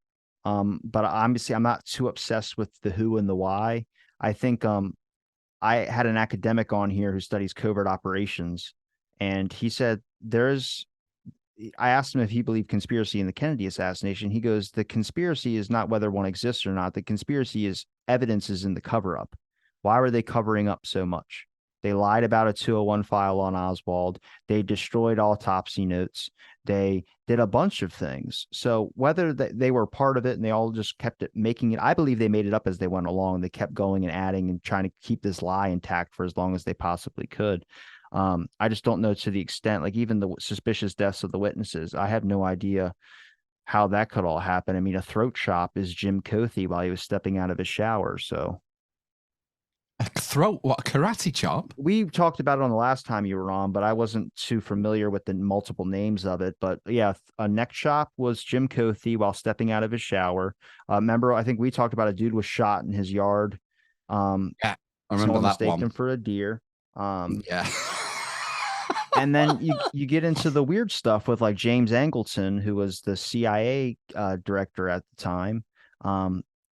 [SPEAKER 1] But obviously, I'm not too obsessed with the who and the why. I think I had an academic on here who studies covert operations, and he said I asked him if he believed conspiracy in the Kennedy assassination. He goes, the conspiracy is not whether one exists or not. The conspiracy is evidence is in the cover-up. Why were they covering up so much? They lied about a 201 file on Oswald. They destroyed autopsy notes. They did a bunch of things. So whether they were part of it and they all just kept it making it, I believe they made it up as they went along. They kept going and adding and trying to keep this lie intact for as long as they possibly could. I just don't know to the extent, like even the suspicious deaths of the witnesses. I have no idea how that could all happen. I mean, a throat chop is Jim Cothy while he was stepping out of his shower. So
[SPEAKER 3] A throat, what, a karate chop?
[SPEAKER 1] we talked about it on the last time you were on, but I wasn't too familiar with the multiple names of it. But yeah, a neck chop was Jim Cothy while stepping out of his shower. Remember, I think we talked about a dude was shot in his yard.
[SPEAKER 3] Yeah, I remember
[SPEAKER 1] Someone
[SPEAKER 3] that
[SPEAKER 1] mistaken
[SPEAKER 3] one.
[SPEAKER 1] him for a deer.
[SPEAKER 3] Yeah.
[SPEAKER 1] And then you get into the weird stuff with like James Angleton, who was the CIA director at the time.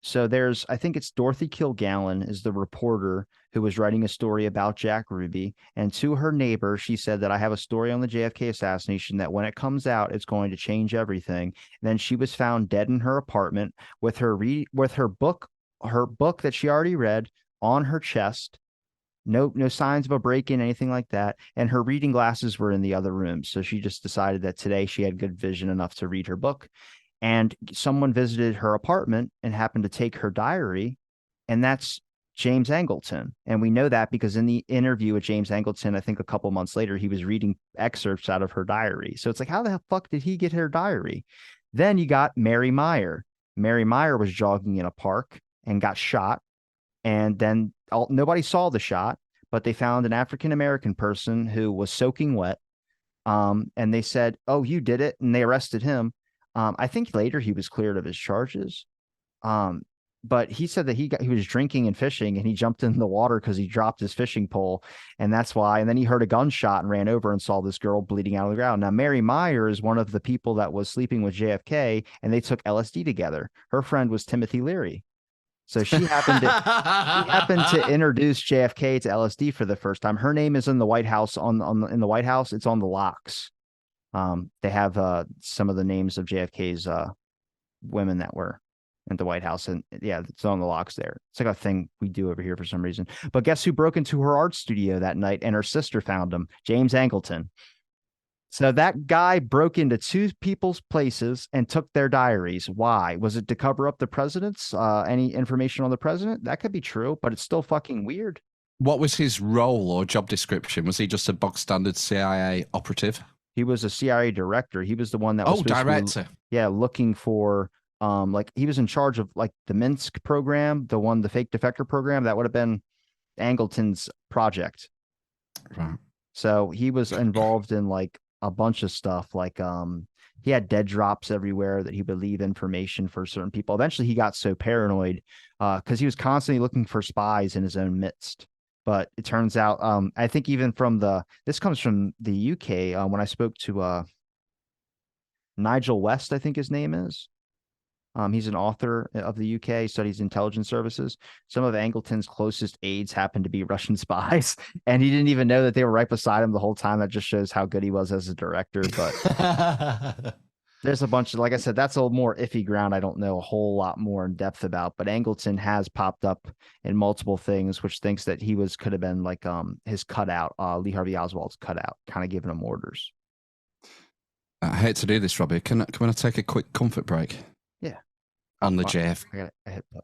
[SPEAKER 1] So there's, I think it's Dorothy Kilgallen is the reporter who was writing a story about Jack Ruby. And to her neighbor, she said that I have a story on the JFK assassination that when it comes out, it's going to change everything. And then she was found dead in her apartment with her book that she already read on her chest. No signs of a break-in, anything like that. And her reading glasses were in the other room. So she just decided that today she had good vision enough to read her book. And someone visited her apartment and happened to take her diary, and that's James Angleton. And we know that because in the interview with James Angleton, I think a couple months later, he was reading excerpts out of her diary. So it's like, how the fuck did he get her diary? Then you got Mary Meyer. Mary Meyer was jogging in a park and got shot. And then nobody saw the shot, but they found an African-American person who was soaking wet. And they said, oh, you did it. And they arrested him. I think later he was cleared of his charges. But he said that he was drinking and fishing and he jumped in the water because he dropped his fishing pole. And that's why. And then he heard a gunshot and ran over and saw this girl bleeding out of the ground. Now, Mary Meyer is one of the people that was sleeping with JFK and they took LSD together. Her friend was Timothy Leary. So she happened to introduce JFK to LSD for the first time. Her name is in the White House in the White House. It's on the locks. They have some of the names of JFK's women that were in the White House, and yeah, it's on the locks there. It's like a thing we do over here for some reason. But guess who broke into her art studio that night, and her sister found him? James Angleton. So that guy broke into two people's places and took their diaries. Why? Was it to cover up the president's any information on the president? That could be true, but it's still fucking weird.
[SPEAKER 3] What was his role or job description? Was he just a bog standard CIA operative?
[SPEAKER 1] He was a CIA director. He was the one that was
[SPEAKER 3] director.
[SPEAKER 1] Looking for like he was in charge of like the Minsk program, the fake defector program. That would have been Angleton's project.
[SPEAKER 3] Right.
[SPEAKER 1] So he was involved in like a bunch of stuff. Like he had dead drops everywhere that he would leave information for certain people. Eventually he got so paranoid because he was constantly looking for spies in his own midst. But it turns out, I think even this comes from the UK. When I spoke to Nigel West, I think his name is. He's an author of the UK, studies intelligence services. Some of Angleton's closest aides happened to be Russian spies, and he didn't even know that they were right beside him the whole time. That just shows how good he was as a director. But there's a bunch of, like I said, that's a little more iffy ground. I don't know a whole lot more in depth about, but Angleton has popped up in multiple things, which thinks that he could have been like his cutout, Lee Harvey Oswald's cutout, kind of giving him orders.
[SPEAKER 3] I hate to do this, Robbie. Can I take a quick comfort break?
[SPEAKER 1] Yeah.
[SPEAKER 3] On the JF.
[SPEAKER 1] I hit play.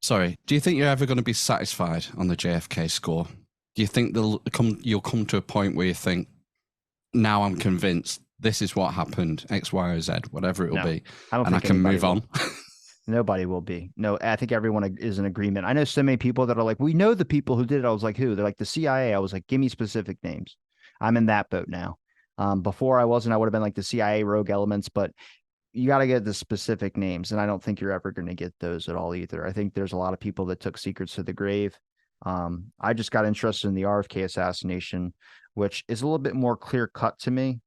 [SPEAKER 3] Sorry. Do you think you're ever going to be satisfied on the JFK score? Do you think you'll come to a point where you think, now I'm convinced this is what happened, X, Y, or Z, whatever it will be, and I can move on?
[SPEAKER 1] Nobody will be. No, I think everyone is in agreement. I know so many people that are like, we know the people who did it. I was like, who? They're like the CIA. I was like, give me specific names. I'm in that boat now. Before I wasn't, I would have been like the CIA rogue elements, but you got to get the specific names. And I don't think you're ever going to get those at all either. I think there's a lot of people that took secrets to the grave. I just got interested in the RFK assassination, which is a little bit more clear cut to me.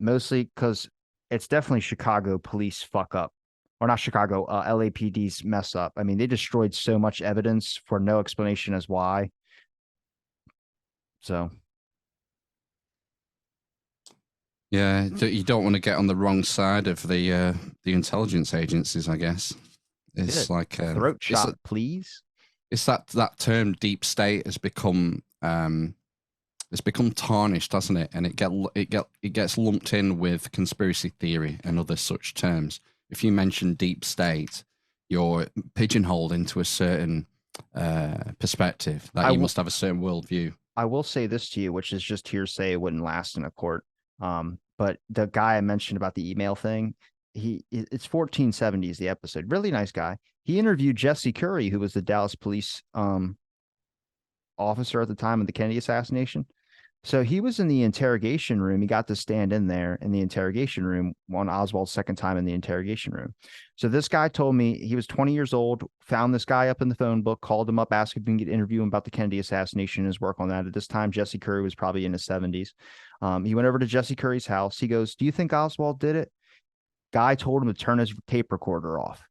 [SPEAKER 1] Mostly because it's definitely Chicago police fuck up, or not Chicago, LAPD's mess up. I mean, they destroyed so much evidence for no explanation as why. So.
[SPEAKER 3] Yeah, you don't want to get on the wrong side of the intelligence agencies, I guess. It's like
[SPEAKER 1] throat shot, please.
[SPEAKER 3] It's that term deep state has become it's become tarnished, hasn't it? And it gets lumped in with conspiracy theory and other such terms. If you mention deep state, you're pigeonholed into a certain perspective that you must have a certain worldview.
[SPEAKER 1] I will say this to you, which is just hearsay. It wouldn't last in a court. But the guy I mentioned about the email thing, it's 1470s, the episode. Really nice guy. He interviewed Jesse Curry, who was the Dallas police officer at the time of the Kennedy assassination. So he was in the interrogation room. He got to stand in there in the interrogation room on Oswald's second time in the interrogation room. So this guy told me he was 20 years old, found this guy up in the phone book, called him up, asked if he can interview him about the Kennedy assassination and his work on that. At this time, Jesse Curry was probably in his 70s. He went over to Jesse Curry's house. He goes, "Do you think Oswald did it?" Guy told him to turn his tape recorder off.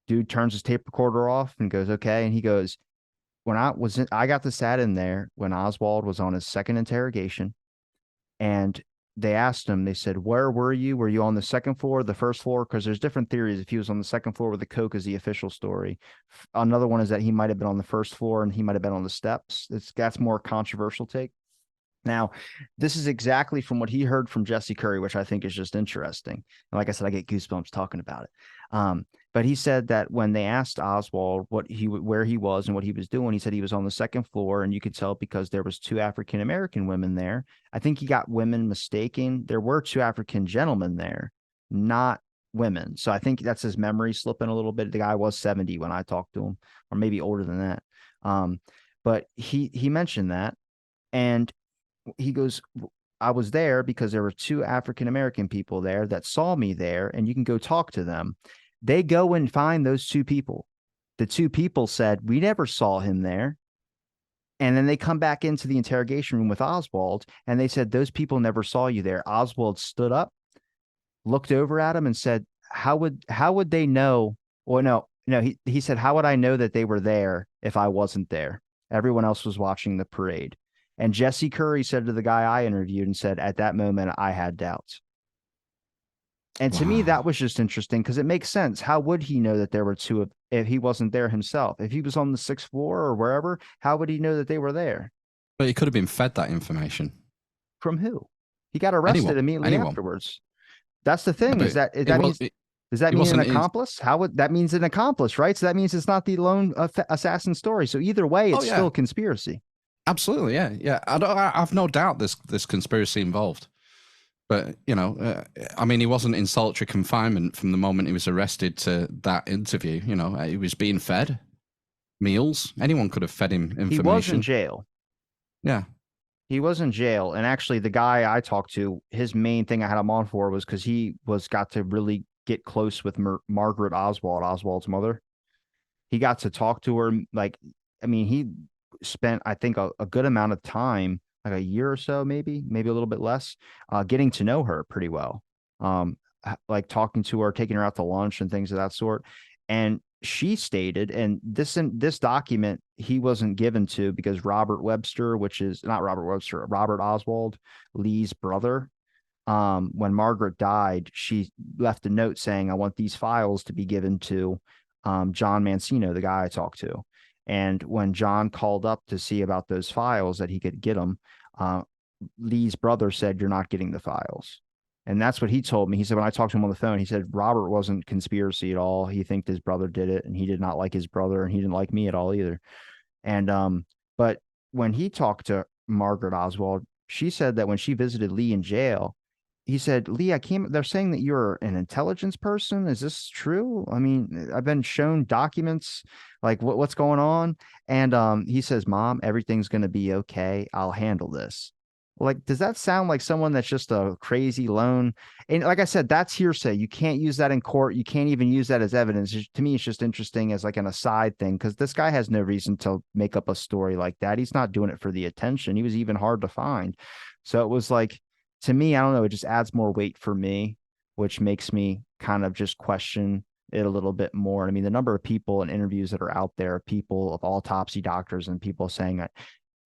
[SPEAKER 1] Dude turns his tape recorder off and goes, "Okay." And he goes, I got to sat in there when Oswald was on his second interrogation, and they asked him, they said, "Where were you? Were you on the second floor, the first floor?" Because there's different theories. If he was on the second floor with the coke is the official story. Another one is that he might have been on the first floor and he might have been on the steps. That's more controversial take. Now, this is exactly from what he heard from Jesse Curry, which I think is just interesting. And like I said, I get goosebumps talking about it. But he said that when they asked Oswald where he was and what he was doing, he said he was on the second floor, and you could tell because there was 2 African-American women there. I think he got women mistaken. There were 2 African gentlemen there, not women. So I think that's his memory slipping a little bit. The guy was 70 when I talked to him, or maybe older than that. But he mentioned that, and he goes, "I was there because there were 2 African-American people there that saw me there, and you can go talk to them." They go and find those 2 people. The 2 people said, "We never saw him there." And then they come back into the interrogation room with Oswald, and they said, "Those people never saw you there." Oswald stood up, looked over at him, and said, how would they know? Well, no, he said, "How would I know that they were there if I wasn't there? Everyone else was watching the parade." And Jesse Curry said to the guy I interviewed and said, "At that moment, I had doubts." And to me, that was just interesting because it makes sense. How would he know that there were 2 if he wasn't there himself? If he was on the 6th floor or wherever, how would he know that they were there?
[SPEAKER 3] But he could have been fed that information.
[SPEAKER 1] From who? He got arrested immediately afterwards. That's the thing. Does that mean an accomplice? How would that means an accomplice, right? So that means it's not the lone assassin story. So either way, it's still a conspiracy.
[SPEAKER 3] Absolutely, yeah. I've no doubt there's conspiracy involved. But, I mean, he wasn't in solitary confinement from the moment he was arrested to that interview. He was being fed meals. Anyone could have fed him information.
[SPEAKER 1] He was in jail.
[SPEAKER 3] Yeah.
[SPEAKER 1] He was in jail. And actually, the guy I talked to, his main thing I had him on for was because he got to really get close with Margaret Oswald, Oswald's mother. He got to talk to her. He spent, I think, a good amount of time, like a year or so, maybe a little bit less, getting to know her pretty well. Like talking to her, taking her out to lunch and things of that sort. And she stated, and this document he wasn't given to because Robert Oswald, Lee's brother, when Margaret died, she left a note saying, "I want these files to be given to John Mancino, the guy I talked to." And when John called up to see about those files that he could get them, Lee's brother said, "You're not getting the files." And that's what he told me. He said, when I talked to him on the phone, he said, Robert wasn't conspiracy at all. He think his brother did it, and he did not like his brother, and he didn't like me at all either. And, but when he talked to Margaret Oswald, she said that when she visited Lee in jail, he said, "Lee, they're saying that you're an intelligence person. Is this true? I mean, I've been shown documents, like what's going on?" And he says, "Mom, everything's going to be okay. I'll handle this." Like, does that sound like someone that's just a crazy lone? And like I said, that's hearsay. You can't use that in court. You can't even use that as evidence. To me, it's just interesting as like an aside thing, because this guy has no reason to make up a story like that. He's not doing it for the attention. He was even hard to find. So it was like, to me, I don't know, it just adds more weight for me, which makes me kind of just question it a little bit more. I mean, the number of people and interviews that are out there, people of autopsy doctors and people saying that,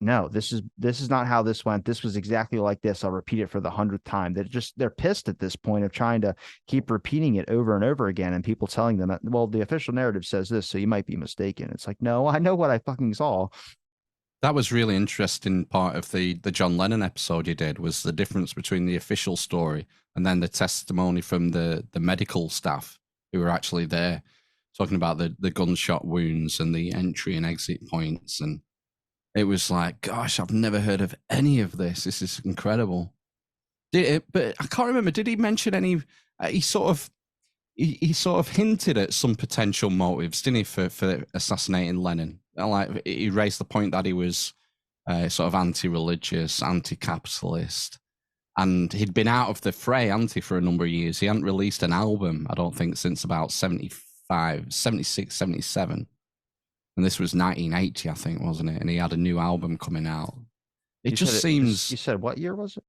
[SPEAKER 1] "No, this is not how this went. This was exactly like this. I'll repeat it for the 100th time." They're pissed at this point of trying to keep repeating it over and over again, and people telling them that, "Well, the official narrative says this, so you might be mistaken." It's like, no, I know what I fucking saw.
[SPEAKER 3] That was really interesting. Part of the John Lennon episode you did was the difference between the official story and then the testimony from the medical staff who were actually there, talking about the gunshot wounds and the entry and exit points. And it was like, gosh, I've never heard of any of this. This is incredible. But I can't remember. Did he mention any? He sort of hinted at some potential motives, didn't he, for assassinating Lennon? Like, he raised the point that he was sort of anti-religious, anti-capitalist, and he'd been out of the fray, hadn't he, for a number of years. He hadn't released an album, I don't think, since about 75, 76, 77. And this was 1980, I think, wasn't it? And he had a new album coming out. It just seems...
[SPEAKER 1] You said what year was it?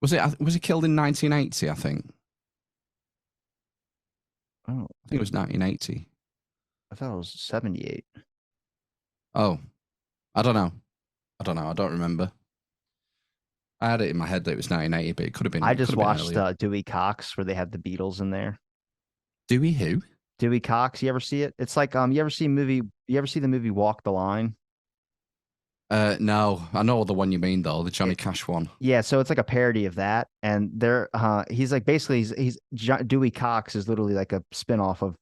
[SPEAKER 3] Was he killed in 1980, I think?
[SPEAKER 1] Oh,
[SPEAKER 3] I think it was 1980.
[SPEAKER 1] I thought it was 78.
[SPEAKER 3] Oh, I don't know. I don't remember. I had it in my head that it was 1980, but it could have been.
[SPEAKER 1] I just watched Dewey Cox, where they had the Beatles in there.
[SPEAKER 3] Dewey who?
[SPEAKER 1] Dewey Cox. You ever see it? It's like you ever see the movie Walk the Line?
[SPEAKER 3] No, I know the one you mean though, the Johnny Cash one.
[SPEAKER 1] Yeah, so it's like a parody of that, and he's like basically Dewey Cox is literally like a spinoff of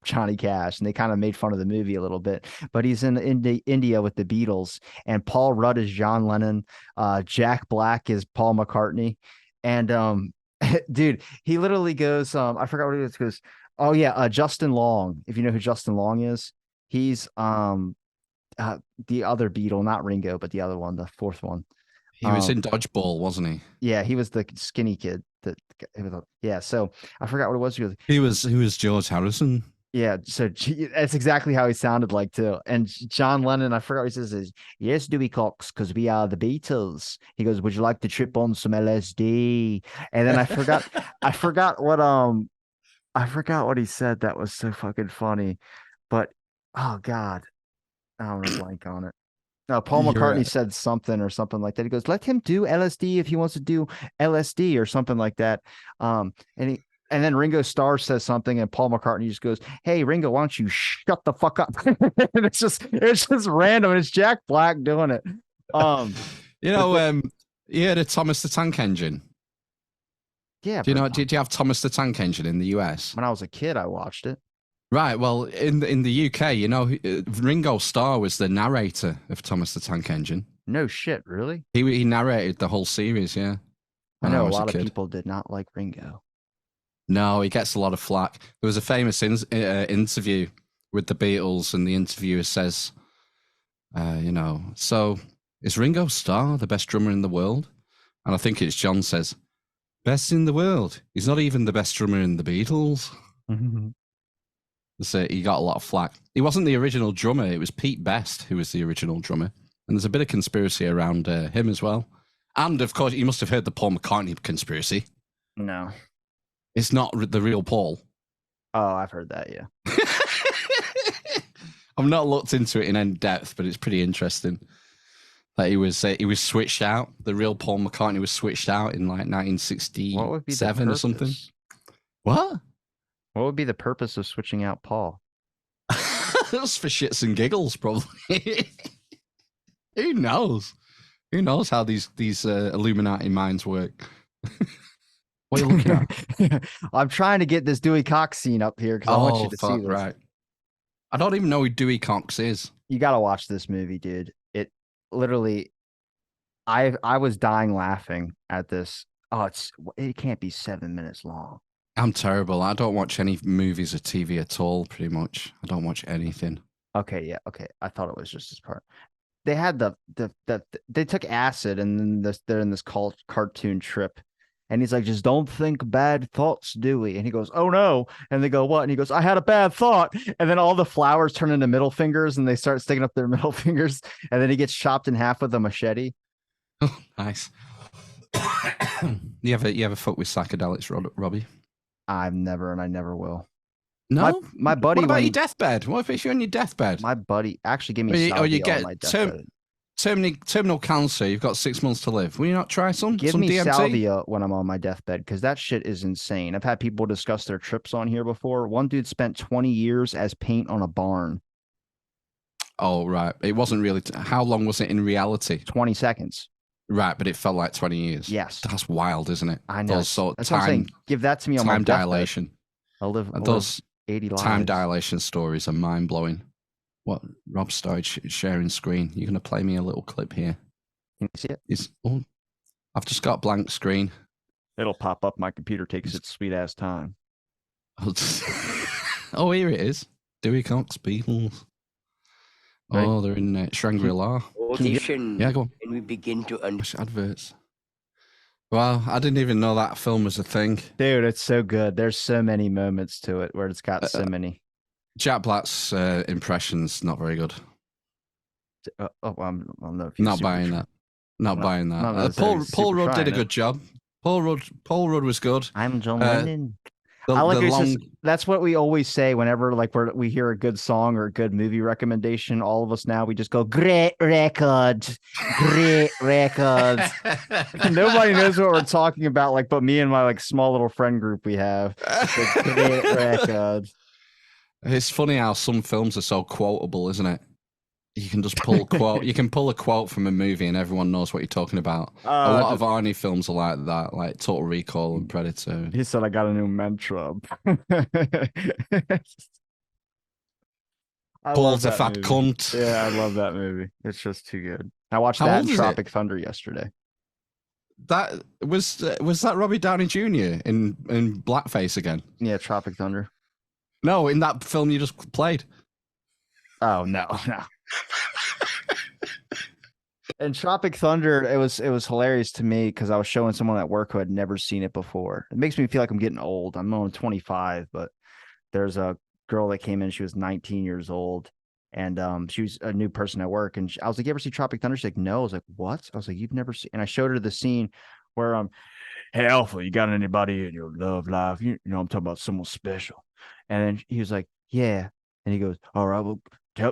[SPEAKER 1] Johnny Cash, and they kind of made fun of the movie a little bit. But he's in India with the Beatles, and Paul Rudd is John Lennon, Jack Black is Paul McCartney, and dude, he literally goes, I forgot what it is. Goes, oh yeah, Justin Long. If you know who Justin Long is, he's the other Beatle, not Ringo, but the other one, the fourth one.
[SPEAKER 3] He was in Dodgeball, wasn't he?
[SPEAKER 1] Yeah, he was the skinny kid. Yeah, so I forgot what it was.
[SPEAKER 3] He was George Harrison.
[SPEAKER 1] Yeah, so that's exactly how he sounded like too. And John Lennon, I forgot what he says, is, yes, Dewey Cox, because we are the Beatles. He goes, would you like to trip on some LSD? And then I forgot what he said. That was so fucking funny. But oh God, I'm gonna blank on it. No, Paul McCartney said something like that. He goes, let him do LSD if he wants to do LSD or something like that. And then Ringo Starr says something, and Paul McCartney just goes, hey, Ringo, why don't you shut the fuck up? And it's just random. And it's Jack Black doing it.
[SPEAKER 3] You heard of Thomas the Tank Engine?
[SPEAKER 1] Yeah.
[SPEAKER 3] Did you have Thomas the Tank Engine in the US?
[SPEAKER 1] When I was a kid, I watched it.
[SPEAKER 3] Right. Well, in the UK, Ringo Starr was the narrator of Thomas the Tank Engine.
[SPEAKER 1] No shit, really?
[SPEAKER 3] He narrated the whole series, yeah.
[SPEAKER 1] I know a lot of people did not like Ringo.
[SPEAKER 3] No, he gets a lot of flack. There was a famous interview with the Beatles, and the interviewer says, so is Ringo Starr the best drummer in the world? And I think it's John says, best in the world. He's not even the best drummer in the Beatles. So he got a lot of flack. He wasn't the original drummer. It was Pete Best who was the original drummer. And there's a bit of conspiracy around him as well. And, of course, you must have heard the Paul McCartney conspiracy.
[SPEAKER 1] No.
[SPEAKER 3] It's not the real Paul.
[SPEAKER 1] Oh, I've heard that, yeah.
[SPEAKER 3] I've not looked into it in any depth, but it's pretty interesting that he was switched out. The real Paul McCartney was switched out in like 1967 or something. What?
[SPEAKER 1] What would be the purpose of switching out Paul?
[SPEAKER 3] That's for shits and giggles, probably. Who knows? Who knows how these Illuminati minds work? What are you looking at?
[SPEAKER 1] I'm trying to get this Dewey Cox scene up here because I want you to see this.
[SPEAKER 3] Right. I don't even know who Dewey Cox is.
[SPEAKER 1] You got to watch this movie, dude. It literally, I was dying laughing at this. Oh, it can't be 7 minutes long.
[SPEAKER 3] I'm terrible. I don't watch any movies or TV at all, pretty much. I don't watch anything.
[SPEAKER 1] Okay, yeah, okay. I thought it was just this part. They had they took acid, and then they're in this cartoon trip. And he's like, just don't think bad thoughts, Dewey. And he goes, oh no. And they go, what? And he goes, I had a bad thought. And then all the flowers turn into middle fingers, and they start sticking up their middle fingers. And then he gets chopped in half with a machete.
[SPEAKER 3] Oh, nice. You ever fuck with psychedelics, Robbie?
[SPEAKER 1] I've never, and I never will.
[SPEAKER 3] No,
[SPEAKER 1] my buddy.
[SPEAKER 3] What about your deathbed? What if you're on your deathbed?
[SPEAKER 1] My buddy actually gave me.
[SPEAKER 3] You get terminal cancer. You've got 6 months to live. Will you not try some?
[SPEAKER 1] Give
[SPEAKER 3] some
[SPEAKER 1] me
[SPEAKER 3] DMT?
[SPEAKER 1] salvia when I'm on my deathbed, because that shit is insane. I've had people discuss their trips on here before. One dude spent 20 years as paint on a barn.
[SPEAKER 3] Oh, right. It wasn't really. How long was it in reality?
[SPEAKER 1] 20 seconds.
[SPEAKER 3] Right, but it felt like 20 years.
[SPEAKER 1] Yes.
[SPEAKER 3] That's wild, isn't it?
[SPEAKER 1] I know.
[SPEAKER 3] Those sort
[SPEAKER 1] That's
[SPEAKER 3] of
[SPEAKER 1] what I'm saying. Give that to me on my
[SPEAKER 3] time
[SPEAKER 1] deathbed.
[SPEAKER 3] dilation.
[SPEAKER 1] I'll live
[SPEAKER 3] Those
[SPEAKER 1] 80 lives.
[SPEAKER 3] time dilation stories are mind blowing. What Rob started sharing screen. You're gonna play me a little clip here.
[SPEAKER 1] Can you see it?
[SPEAKER 3] I've just got blank screen.
[SPEAKER 1] It'll pop up. My computer takes its sweet ass time.
[SPEAKER 3] Oh, here it is. Dewey Cox Beatles.
[SPEAKER 1] Right.
[SPEAKER 3] Oh, they're in Shangri-La. Yeah, go on.
[SPEAKER 4] And we begin to
[SPEAKER 3] Adverts. Well, I didn't even know that film was a thing.
[SPEAKER 1] Dude, it's so good. There's so many moments to it where it's got so many.
[SPEAKER 3] Jack Black's impressions, not very good.
[SPEAKER 1] I'm
[SPEAKER 3] not buying that. Not buying that. Paul Rudd did a good job. Paul Rudd was good.
[SPEAKER 1] I'm John Lennon. I like that's what we always say whenever we hear a good song or a good movie recommendation. All of us now, we just go, great record. Nobody knows what we're talking about, but me and my small little friend group we have. Great record.
[SPEAKER 3] It's funny how some films are so quotable, isn't it? You can just pull quote. You can pull a quote from a movie, and everyone knows what you're talking about. A lot of Arnie films are like that, like Total Recall and Predator.
[SPEAKER 1] He said, "I got a new mantra."
[SPEAKER 3] Paul's a fat cunt.
[SPEAKER 1] Yeah, I love that movie. It's just too good. I watched that in Tropic Thunder yesterday.
[SPEAKER 3] That was that Robbie Downey Jr. in blackface again?
[SPEAKER 1] Yeah, Tropic Thunder.
[SPEAKER 3] No, in that film you just played.
[SPEAKER 1] Oh no. In Tropic Thunder, it was hilarious to me because I was showing someone at work who had never seen it before. It makes me feel like I'm getting old. I'm only 25, but there's a girl that came in. She was 19 years old, and she was a new person at work. And I was like, "You ever see Tropic Thunder?" She's like, "No." I was like, "What?" I was like, "You've never seen?" And I showed her the scene where "Hey Alpha, you got anybody in your love life? You know, I'm talking about someone special." And then he was like, "Yeah," and he goes, "All right, well,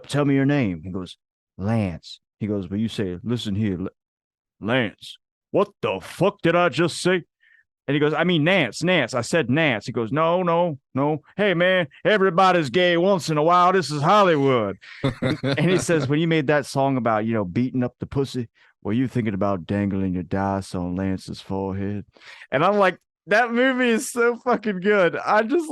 [SPEAKER 1] tell me your name." He goes, "Lance." He goes, "But you say, listen here, Lance. What the fuck did I just say?" And he goes, "I mean, Nance. I said Nance." He goes, No. Hey, man, everybody's gay once in a while. This is Hollywood." And he says, "When you made that song about, beating up the pussy, were you thinking about dangling your dice on Lance's forehead?" And I'm like, that movie is so fucking good. I just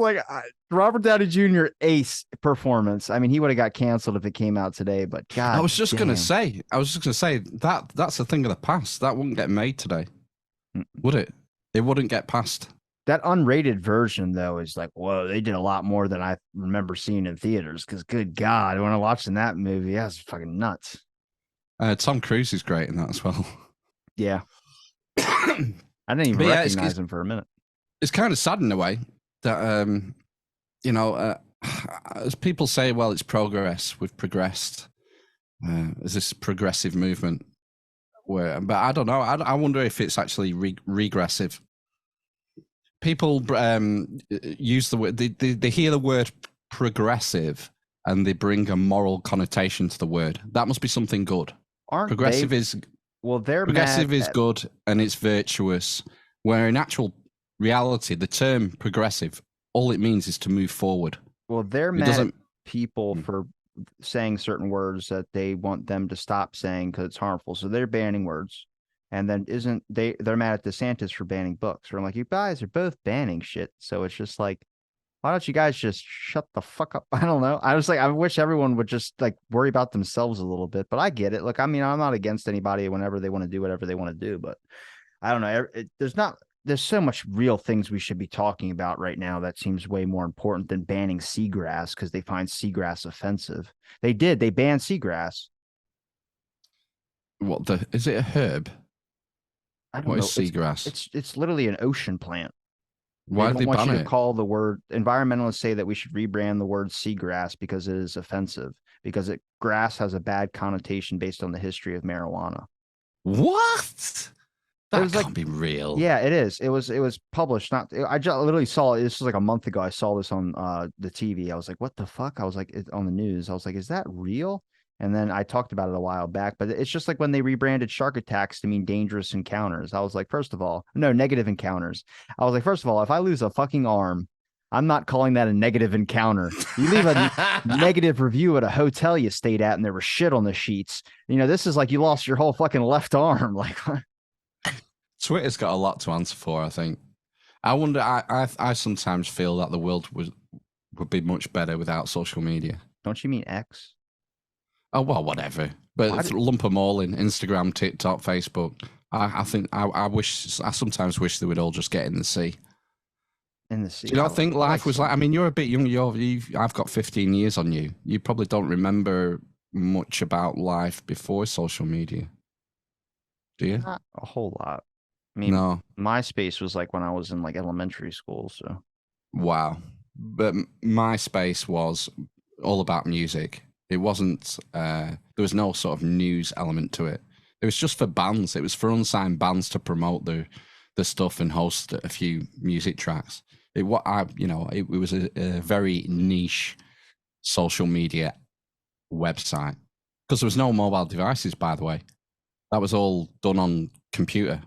[SPEAKER 1] Robert Downey Jr. ace performance. I mean, he would have got canceled if it came out today, but God,
[SPEAKER 3] I was just gonna say that's a thing of the past. That wouldn't get made today, would it? It wouldn't get past.
[SPEAKER 1] That unrated version, though, is whoa, they did a lot more than I remember seeing in theaters. Because good God, when I watched that movie, that was fucking nuts.
[SPEAKER 3] Tom Cruise is great in that as well.
[SPEAKER 1] Yeah. I didn't even recognize him for a minute.
[SPEAKER 3] It's kind of sad in a way that, as people say, well, it's progress. We've progressed. There's this progressive movement. But I don't know. I wonder if it's actually regressive. People use the word, they hear the word progressive and they bring a moral connotation to the word. That must be something good. Progressive is good and it's virtuous, where in actual reality, the term progressive, all it means is to move forward.
[SPEAKER 1] Well, they're mad at people for saying certain words that they want them to stop saying because it's harmful. So they're banning words. And then they're mad at DeSantis for banning books. We're like, you guys are both banning shit. So it's just why don't you guys just shut the fuck up? I don't know. I wish everyone would just worry about themselves a little bit, but I get it. Look, I mean, I'm not against anybody whenever they want to do whatever they want to do, but I don't know. There's so much real things we should be talking about right now that seems way more important than banning seagrass because they find seagrass offensive. They banned seagrass.
[SPEAKER 3] Is it a herb?
[SPEAKER 1] I don't know.
[SPEAKER 3] What is seagrass?
[SPEAKER 1] It's literally an ocean plant.
[SPEAKER 3] Why did they ban it?
[SPEAKER 1] Call the word, environmentalists say that we should rebrand the word seagrass because it is offensive, because grass has a bad connotation based on the history of marijuana.
[SPEAKER 3] What? That can't be real.
[SPEAKER 1] Yeah, it is. It was published. I just literally saw it. This was a month ago. I saw this on the TV. I was like, what the fuck? I was like, on the news. I was like, is that real? And then I talked about it a while back, but it's just like when they rebranded shark attacks to mean dangerous encounters. I was like, negative encounters. I was like, first of all, if I lose a fucking arm, I'm not calling that a negative encounter. You leave a negative review at a hotel you stayed at and there was shit on the sheets. This is like you lost your whole fucking left arm. Like,
[SPEAKER 3] Twitter's got a lot to answer for, I think. I wonder, I sometimes feel that the world would be much better without social media.
[SPEAKER 1] don't you mean X?
[SPEAKER 3] Oh, well, whatever. But lump them all in Instagram, TikTok, Facebook. I think I sometimes wish they would all just get in the sea.
[SPEAKER 1] In the sea.
[SPEAKER 3] Do you not think life was like? I mean, you're a bit young. I've got 15 years on you. You probably don't remember much about life before social media, do you?
[SPEAKER 1] Not a whole lot. I mean,
[SPEAKER 3] No.
[SPEAKER 1] MySpace was like when I was in like elementary school. So
[SPEAKER 3] Wow. But MySpace was all about music. It wasn't. There was no sort of news element to it. It was just for bands. It was for unsigned bands to promote the stuff and host a few music tracks. It was a very niche social media website because there was no mobile devices, by the way. That was all done on computer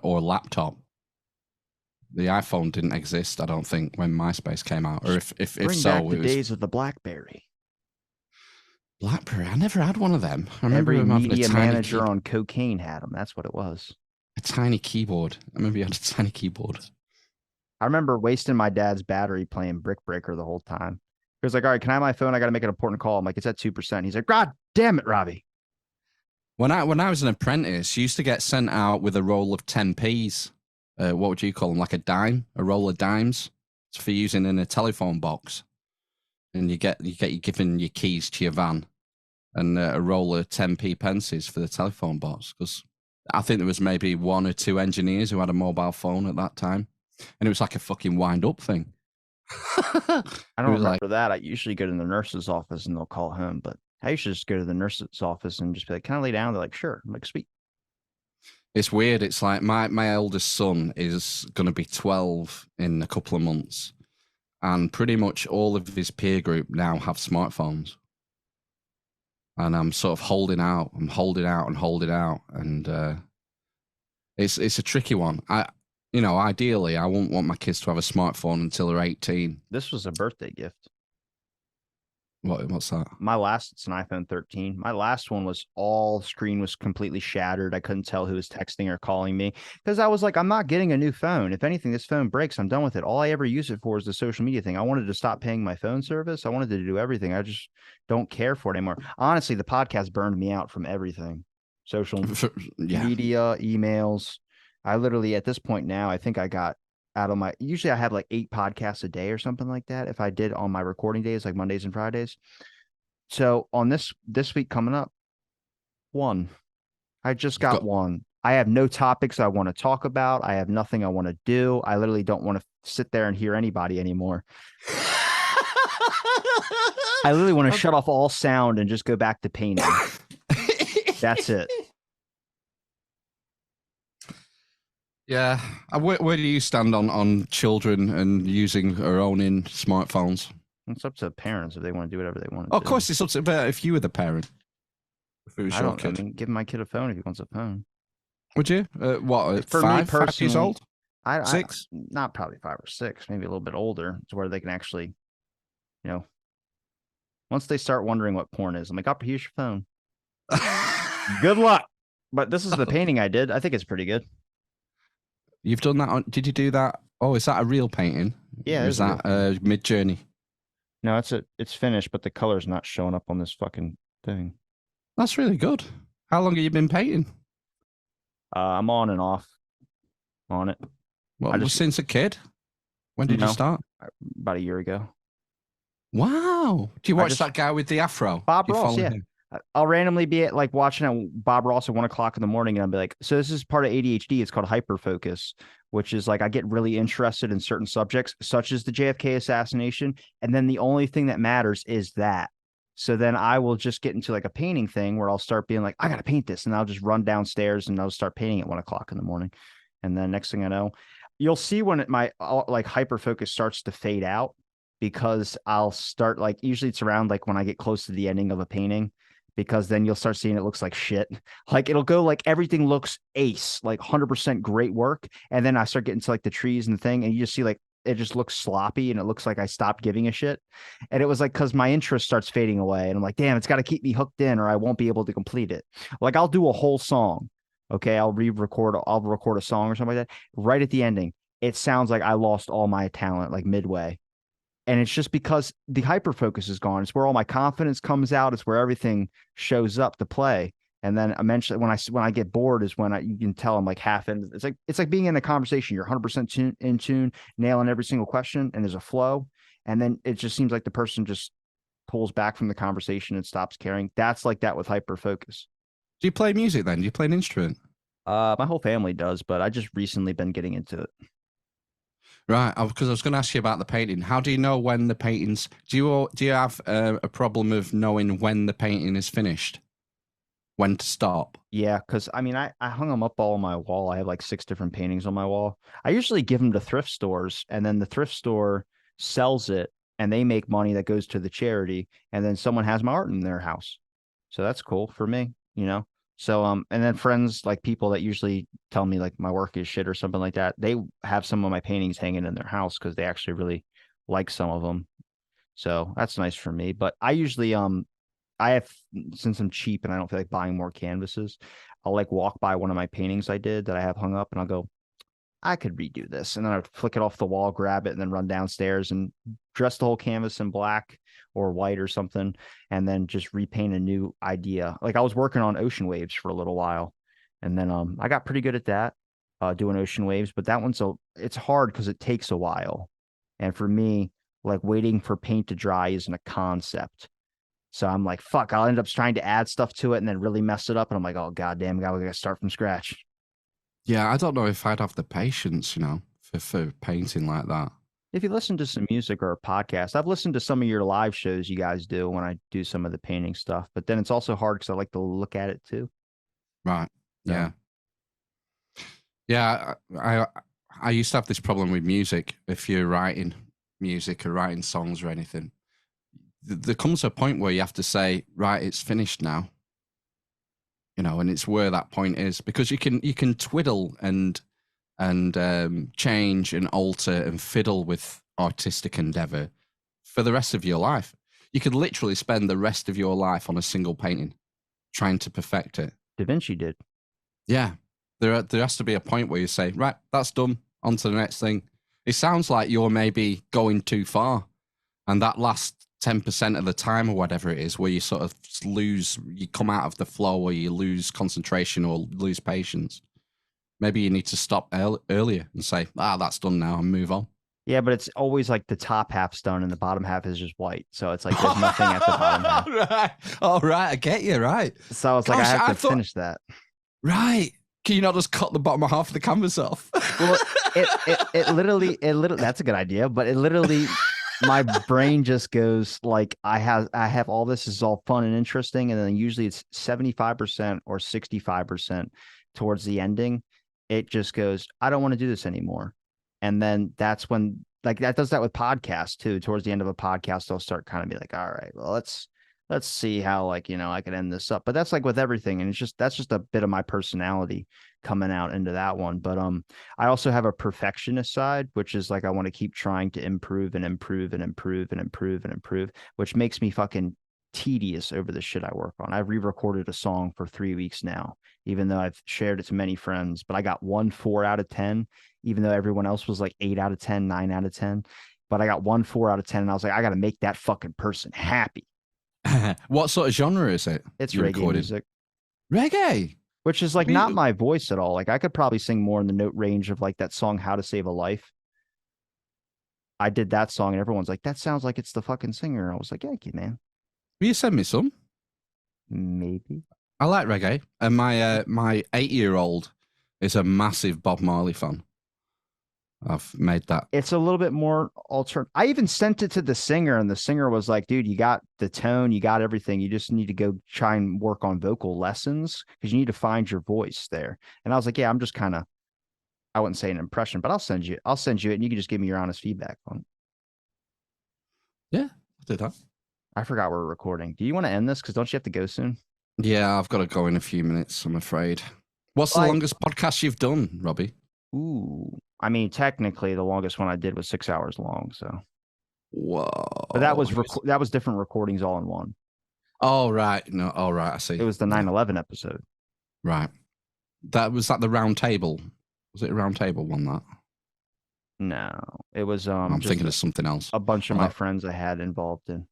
[SPEAKER 3] or laptop. The iPhone didn't exist, I don't think, when MySpace came out, or if
[SPEAKER 1] bring
[SPEAKER 3] so,
[SPEAKER 1] back the
[SPEAKER 3] it was
[SPEAKER 1] days of the BlackBerry.
[SPEAKER 3] BlackBerry. I never had one of them. I remember
[SPEAKER 1] Every
[SPEAKER 3] them having
[SPEAKER 1] media
[SPEAKER 3] a tiny
[SPEAKER 1] manager on cocaine had them. That's what it was.
[SPEAKER 3] a tiny keyboard. I remember you had a tiny keyboard.
[SPEAKER 1] I remember wasting my dad's battery playing Brick Breaker the whole time. He was like, all right, can I have my phone? I got to make an important call. I'm like, it's at 2%. He's like, God damn it, Robbie.
[SPEAKER 3] When I was an apprentice, you used to get sent out with a roll of 10p's. What would you call them? Like a dime, a roll of dimes. It's for using in a telephone box. And you get given your keys to your van and a roll of 10p pences for the telephone box. Because I think there was maybe one or two engineers who had a mobile phone at that time. And it was like a fucking wind up thing.
[SPEAKER 1] I don't remember that. I usually go to the nurse's office and they'll call home, but I usually just go to the nurse's office and just be like, can I lay down? They're like, sure. I'm like, sweet.
[SPEAKER 3] It's weird. It's like my eldest son is going to be 12 in a couple of months. And pretty much all of his peer group now have smartphones. And I'm sort of holding out. I'm holding out and holding out. And it's a tricky one. Ideally, I wouldn't want my kids to have a smartphone until they're 18.
[SPEAKER 1] This was a birthday gift.
[SPEAKER 3] What's that?
[SPEAKER 1] It's an iPhone 13. My last one was screen was completely shattered. I couldn't tell who was texting or calling me because I was like, I'm not getting a new phone. If anything, this phone breaks, I'm done with it. All I ever use it for is the social media thing. I wanted to stop paying my phone service. I wanted to do everything. I just don't care for it anymore. Honestly, the podcast burned me out from everything. Social media, emails. I literally, at this point now, I think I got out of usually I have like 8 podcasts a day or something like that. If I did on my recording days, like Mondays and Fridays. So on this week coming up, 1, I just got 1. I have no topics I want to talk about. I have nothing I want to do. I literally don't want to sit there and hear anybody anymore. I literally want to shut off all sound and just go back to painting. That's it.
[SPEAKER 3] Yeah. Where do you stand on children and using or owning smartphones?
[SPEAKER 1] It's up to parents if they want to do whatever they want to do.
[SPEAKER 3] Of course, it's up to but if you were the parent. If it was your kid.
[SPEAKER 1] I mean, give my kid a phone if he wants a phone.
[SPEAKER 3] Would you? What,
[SPEAKER 1] For
[SPEAKER 3] 5
[SPEAKER 1] me
[SPEAKER 3] years old?
[SPEAKER 1] 6? Not probably 5 or 6, maybe a little bit older, to where they can actually, once they start wondering what porn is, I'm like, here's your phone. Good luck. But this is the painting I did. I think it's pretty good.
[SPEAKER 3] You've done that did you do that? Oh, is that a real painting?
[SPEAKER 1] Yeah.
[SPEAKER 3] Or is that Mid-Journey?
[SPEAKER 1] No, it's finished, but the color's not showing up on this fucking thing.
[SPEAKER 3] That's really good. How long have you been painting?
[SPEAKER 1] I'm on and off on it.
[SPEAKER 3] Well, since a kid? When did you start?
[SPEAKER 1] About a year ago.
[SPEAKER 3] Wow. Do you watch that guy with the afro?
[SPEAKER 1] Bob Ross, yeah. I'll randomly be at, watching Bob Ross at 1 o'clock in the morning, and I'll be like, so this is part of ADHD. It's called hyperfocus, which is like I get really interested in certain subjects, such as the JFK assassination. And then the only thing that matters is that. So then I will just get into like a painting thing where I'll start being like, I got to paint this. And I'll just run downstairs and I'll start painting at 1 o'clock in the morning. And then next thing I know, you'll see when my hyperfocus starts to fade out, because I'll start usually it's around when I get close to the ending of a painting. Because then you'll start seeing it looks like shit. It'll go everything looks ace, 100% great work. And then I start getting to the trees and the thing, and you just see it just looks sloppy and it looks like I stopped giving a shit. And it was like because my interest starts fading away, and I'm like, damn, it's got to keep me hooked in, or I won't be able to complete it. Like I'll do a whole song, okay, I'll record a song or something like that. Right at the ending, it sounds like I lost all my talent like midway. And it's just because the hyper focus is gone. It's where all my confidence comes out. It's where everything shows up to play. And then eventually, when I get bored, is when you can tell I'm like half in. It's like being in a conversation. You're 100% in tune, nailing every single question, and there's a flow. And then it just seems like the person just pulls back from the conversation and stops caring. That's like that with hyper focus.
[SPEAKER 3] Do you play music then? Do you play an instrument?
[SPEAKER 1] My whole family does, but I just recently been getting into it.
[SPEAKER 3] Right, because I was going to ask you about the painting. How do you know when the paintings? Do you have a problem of knowing when the painting is finished? When to stop?
[SPEAKER 1] Yeah, because I mean, I hung them up all on my wall. I have like 6 different paintings on my wall. I usually give them to thrift stores, and then the thrift store sells it, and they make money that goes to the charity, and then someone has my art in their house. So that's cool for me, you know. So and then friends, like people that usually tell me like my work is shit or something like that, they have some of my paintings hanging in their house because they actually really like some of them. So that's nice for me. But I usually I have, since I'm cheap and I don't feel like buying more canvases, I'll like walk by one of my paintings I did that I have hung up, and I'll go, I could redo this. And then I'd flick it off the wall, grab it, and then run downstairs and dress the whole canvas in black or white or something, and then just repaint a new idea. Like I was working on ocean waves for a little while, and then I got pretty good at that, doing ocean waves. But that one's it's hard because it takes a while. And for me, like waiting for paint to dry isn't a concept. So I'm like, fuck, I'll end up trying to add stuff to it and then really mess it up. And I'm like, oh, goddamn, we got to start from scratch.
[SPEAKER 3] Yeah, I don't know if I'd have the patience, for painting like that.
[SPEAKER 1] If you listen to some music or a podcast, I've listened to some of your live shows you guys do when I do some of the painting stuff, but then it's also hard because I like to look at it too.
[SPEAKER 3] Right. Yeah. Yeah. I used to have this problem with music. If you're writing music or writing songs or anything, there comes a point where you have to say, right, it's finished now. And it's where that point is, because you can twiddle and change and alter and fiddle with artistic endeavor for the rest of your life. You could literally spend the rest of your life on a single painting trying to perfect it.
[SPEAKER 1] Da Vinci did.
[SPEAKER 3] Yeah. There has to be a point where you say, right, that's done, on to the next thing. It sounds like you're maybe going too far, and that last 10% of the time or whatever it is, where you sort of you come out of the flow, or you lose concentration or lose patience. Maybe you need to stop earlier and say, that's done now, and move on.
[SPEAKER 1] Yeah, but it's always like the top half's done and the bottom half is just white. So it's like there's nothing at the bottom half.
[SPEAKER 3] Right. All right, I get you, right.
[SPEAKER 1] So it's like I have to finish that.
[SPEAKER 3] Right. Can you not just cut the bottom half of the canvas off?
[SPEAKER 1] Well, it literally, that's a good idea, but it literally... my brain just goes like, I have all this is all fun and interesting, and then usually it's 75% or 65% towards the ending. It just goes, I don't want to do this anymore. And then that's when, like, that does that with podcasts too. Towards the end of a podcast, I'll start kind of be like, all right, well, let's see how, like, I can end this up. But that's like with everything, and that's just a bit of my personality coming out into that one. But I also have a perfectionist side, which is like I want to keep trying to improve and improve and improve and improve and improve, which makes me fucking tedious over the shit I work on. I've re-recorded a song for 3 weeks now, even though I've shared it to many friends, but I got 4 out of 10, even though everyone else was like 8 out of 10, 9 out of 10. But I got 4 out of 10, and I was like, I got to make that fucking person happy.
[SPEAKER 3] What sort of genre is it?
[SPEAKER 1] It's reggae music.
[SPEAKER 3] Reggae?
[SPEAKER 1] Which is like not my voice at all. Like I could probably sing more in the note range of like that song, How to Save a Life. I did that song and everyone's like, that sounds like it's the fucking singer. I was like, yeah, kid, man.
[SPEAKER 3] Will you send me some?
[SPEAKER 1] Maybe.
[SPEAKER 3] I like reggae. And my 8-year-old is a massive Bob Marley fan. I've made that.
[SPEAKER 1] It's a little bit more alternative. I even sent it to the singer, and the singer was like, dude, you got the tone, you got everything. You just need to go try and work on vocal lessons because you need to find your voice there. And I was like, yeah, I'm just kind of, I wouldn't say an impression, but I'll send you it, and you can just give me your honest feedback on it.
[SPEAKER 3] Yeah, I'll do that.
[SPEAKER 1] I forgot we're recording. Do you want to end this? Because don't you have to go soon?
[SPEAKER 3] Yeah, I've got to go in a few minutes, I'm afraid. What's the longest podcast you've done, Robbie?
[SPEAKER 1] Ooh, I mean, technically, the longest one I did was 6 hours long. So,
[SPEAKER 3] Whoa.
[SPEAKER 1] but that was different recordings all in one.
[SPEAKER 3] Oh, right. No, all right. I see.
[SPEAKER 1] It was the 9/11 episode.
[SPEAKER 3] Right. Was that the round table? Was it a round table one that?
[SPEAKER 1] No, it was
[SPEAKER 3] I'm thinking of something else.
[SPEAKER 1] A bunch of my friends I had involved in.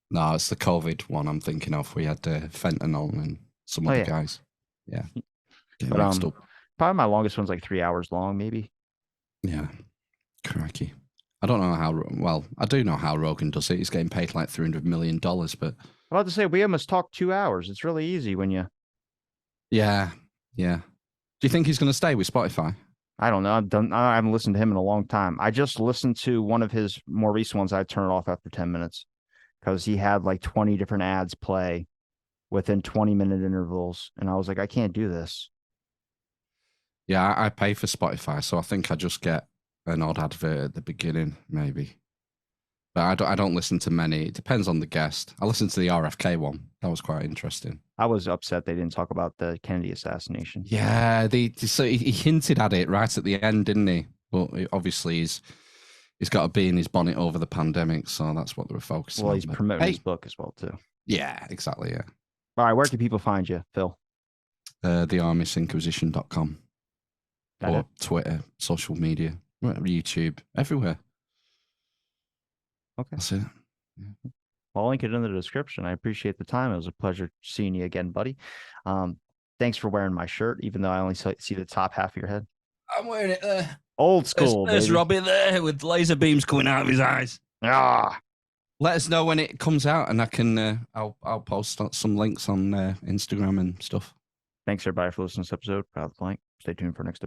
[SPEAKER 3] No, it's the COVID one I'm thinking of. We had fentanyl and some other guys. Yeah.
[SPEAKER 1] But probably my longest one's like 3 hours long, maybe.
[SPEAKER 3] Yeah. Crikey. I don't know how, well, I do know how Rogan does it. He's getting paid like $300 million, but.
[SPEAKER 1] I'm about to say, we almost talked 2 hours. It's really easy when you.
[SPEAKER 3] Yeah. Yeah. Do you think he's going to stay with Spotify?
[SPEAKER 1] I don't know. I haven't listened to him in a long time. I just listened to one of his more recent ones. I turned it off after 10 minutes because he had like 20 different ads play within 20-minute intervals. And I was like, I can't do this.
[SPEAKER 3] Yeah, I pay for Spotify, so I think I just get an odd advert at the beginning, maybe. But I don't listen to many. It depends on the guest. I listened to the RFK one. That was quite interesting.
[SPEAKER 1] I was upset they didn't talk about the Kennedy assassination.
[SPEAKER 3] Yeah, so he hinted at it right at the end, didn't he? But obviously he's got to be in his bonnet over the pandemic, so that's what they were focusing on.
[SPEAKER 1] Well, he's promoting his book as well, too.
[SPEAKER 3] Yeah, exactly, yeah.
[SPEAKER 1] All right, where can people find you, Phil?
[SPEAKER 3] The or Twitter, social media, YouTube, everywhere.
[SPEAKER 1] Okay.
[SPEAKER 3] That's it. Yeah.
[SPEAKER 1] I'll link it in the description. I appreciate the time. It was a pleasure seeing you again, buddy. Thanks for wearing my shirt, even though I only see the top half of your head.
[SPEAKER 4] I'm wearing it there.
[SPEAKER 1] Old school.
[SPEAKER 4] There's Robbie there with laser beams coming out of his eyes.
[SPEAKER 1] Ah.
[SPEAKER 3] Let us know when it comes out, and I can. I'll post some links on Instagram and stuff.
[SPEAKER 1] Thanks everybody for listening to this episode. Proud of the Plank. Stay tuned for next episode.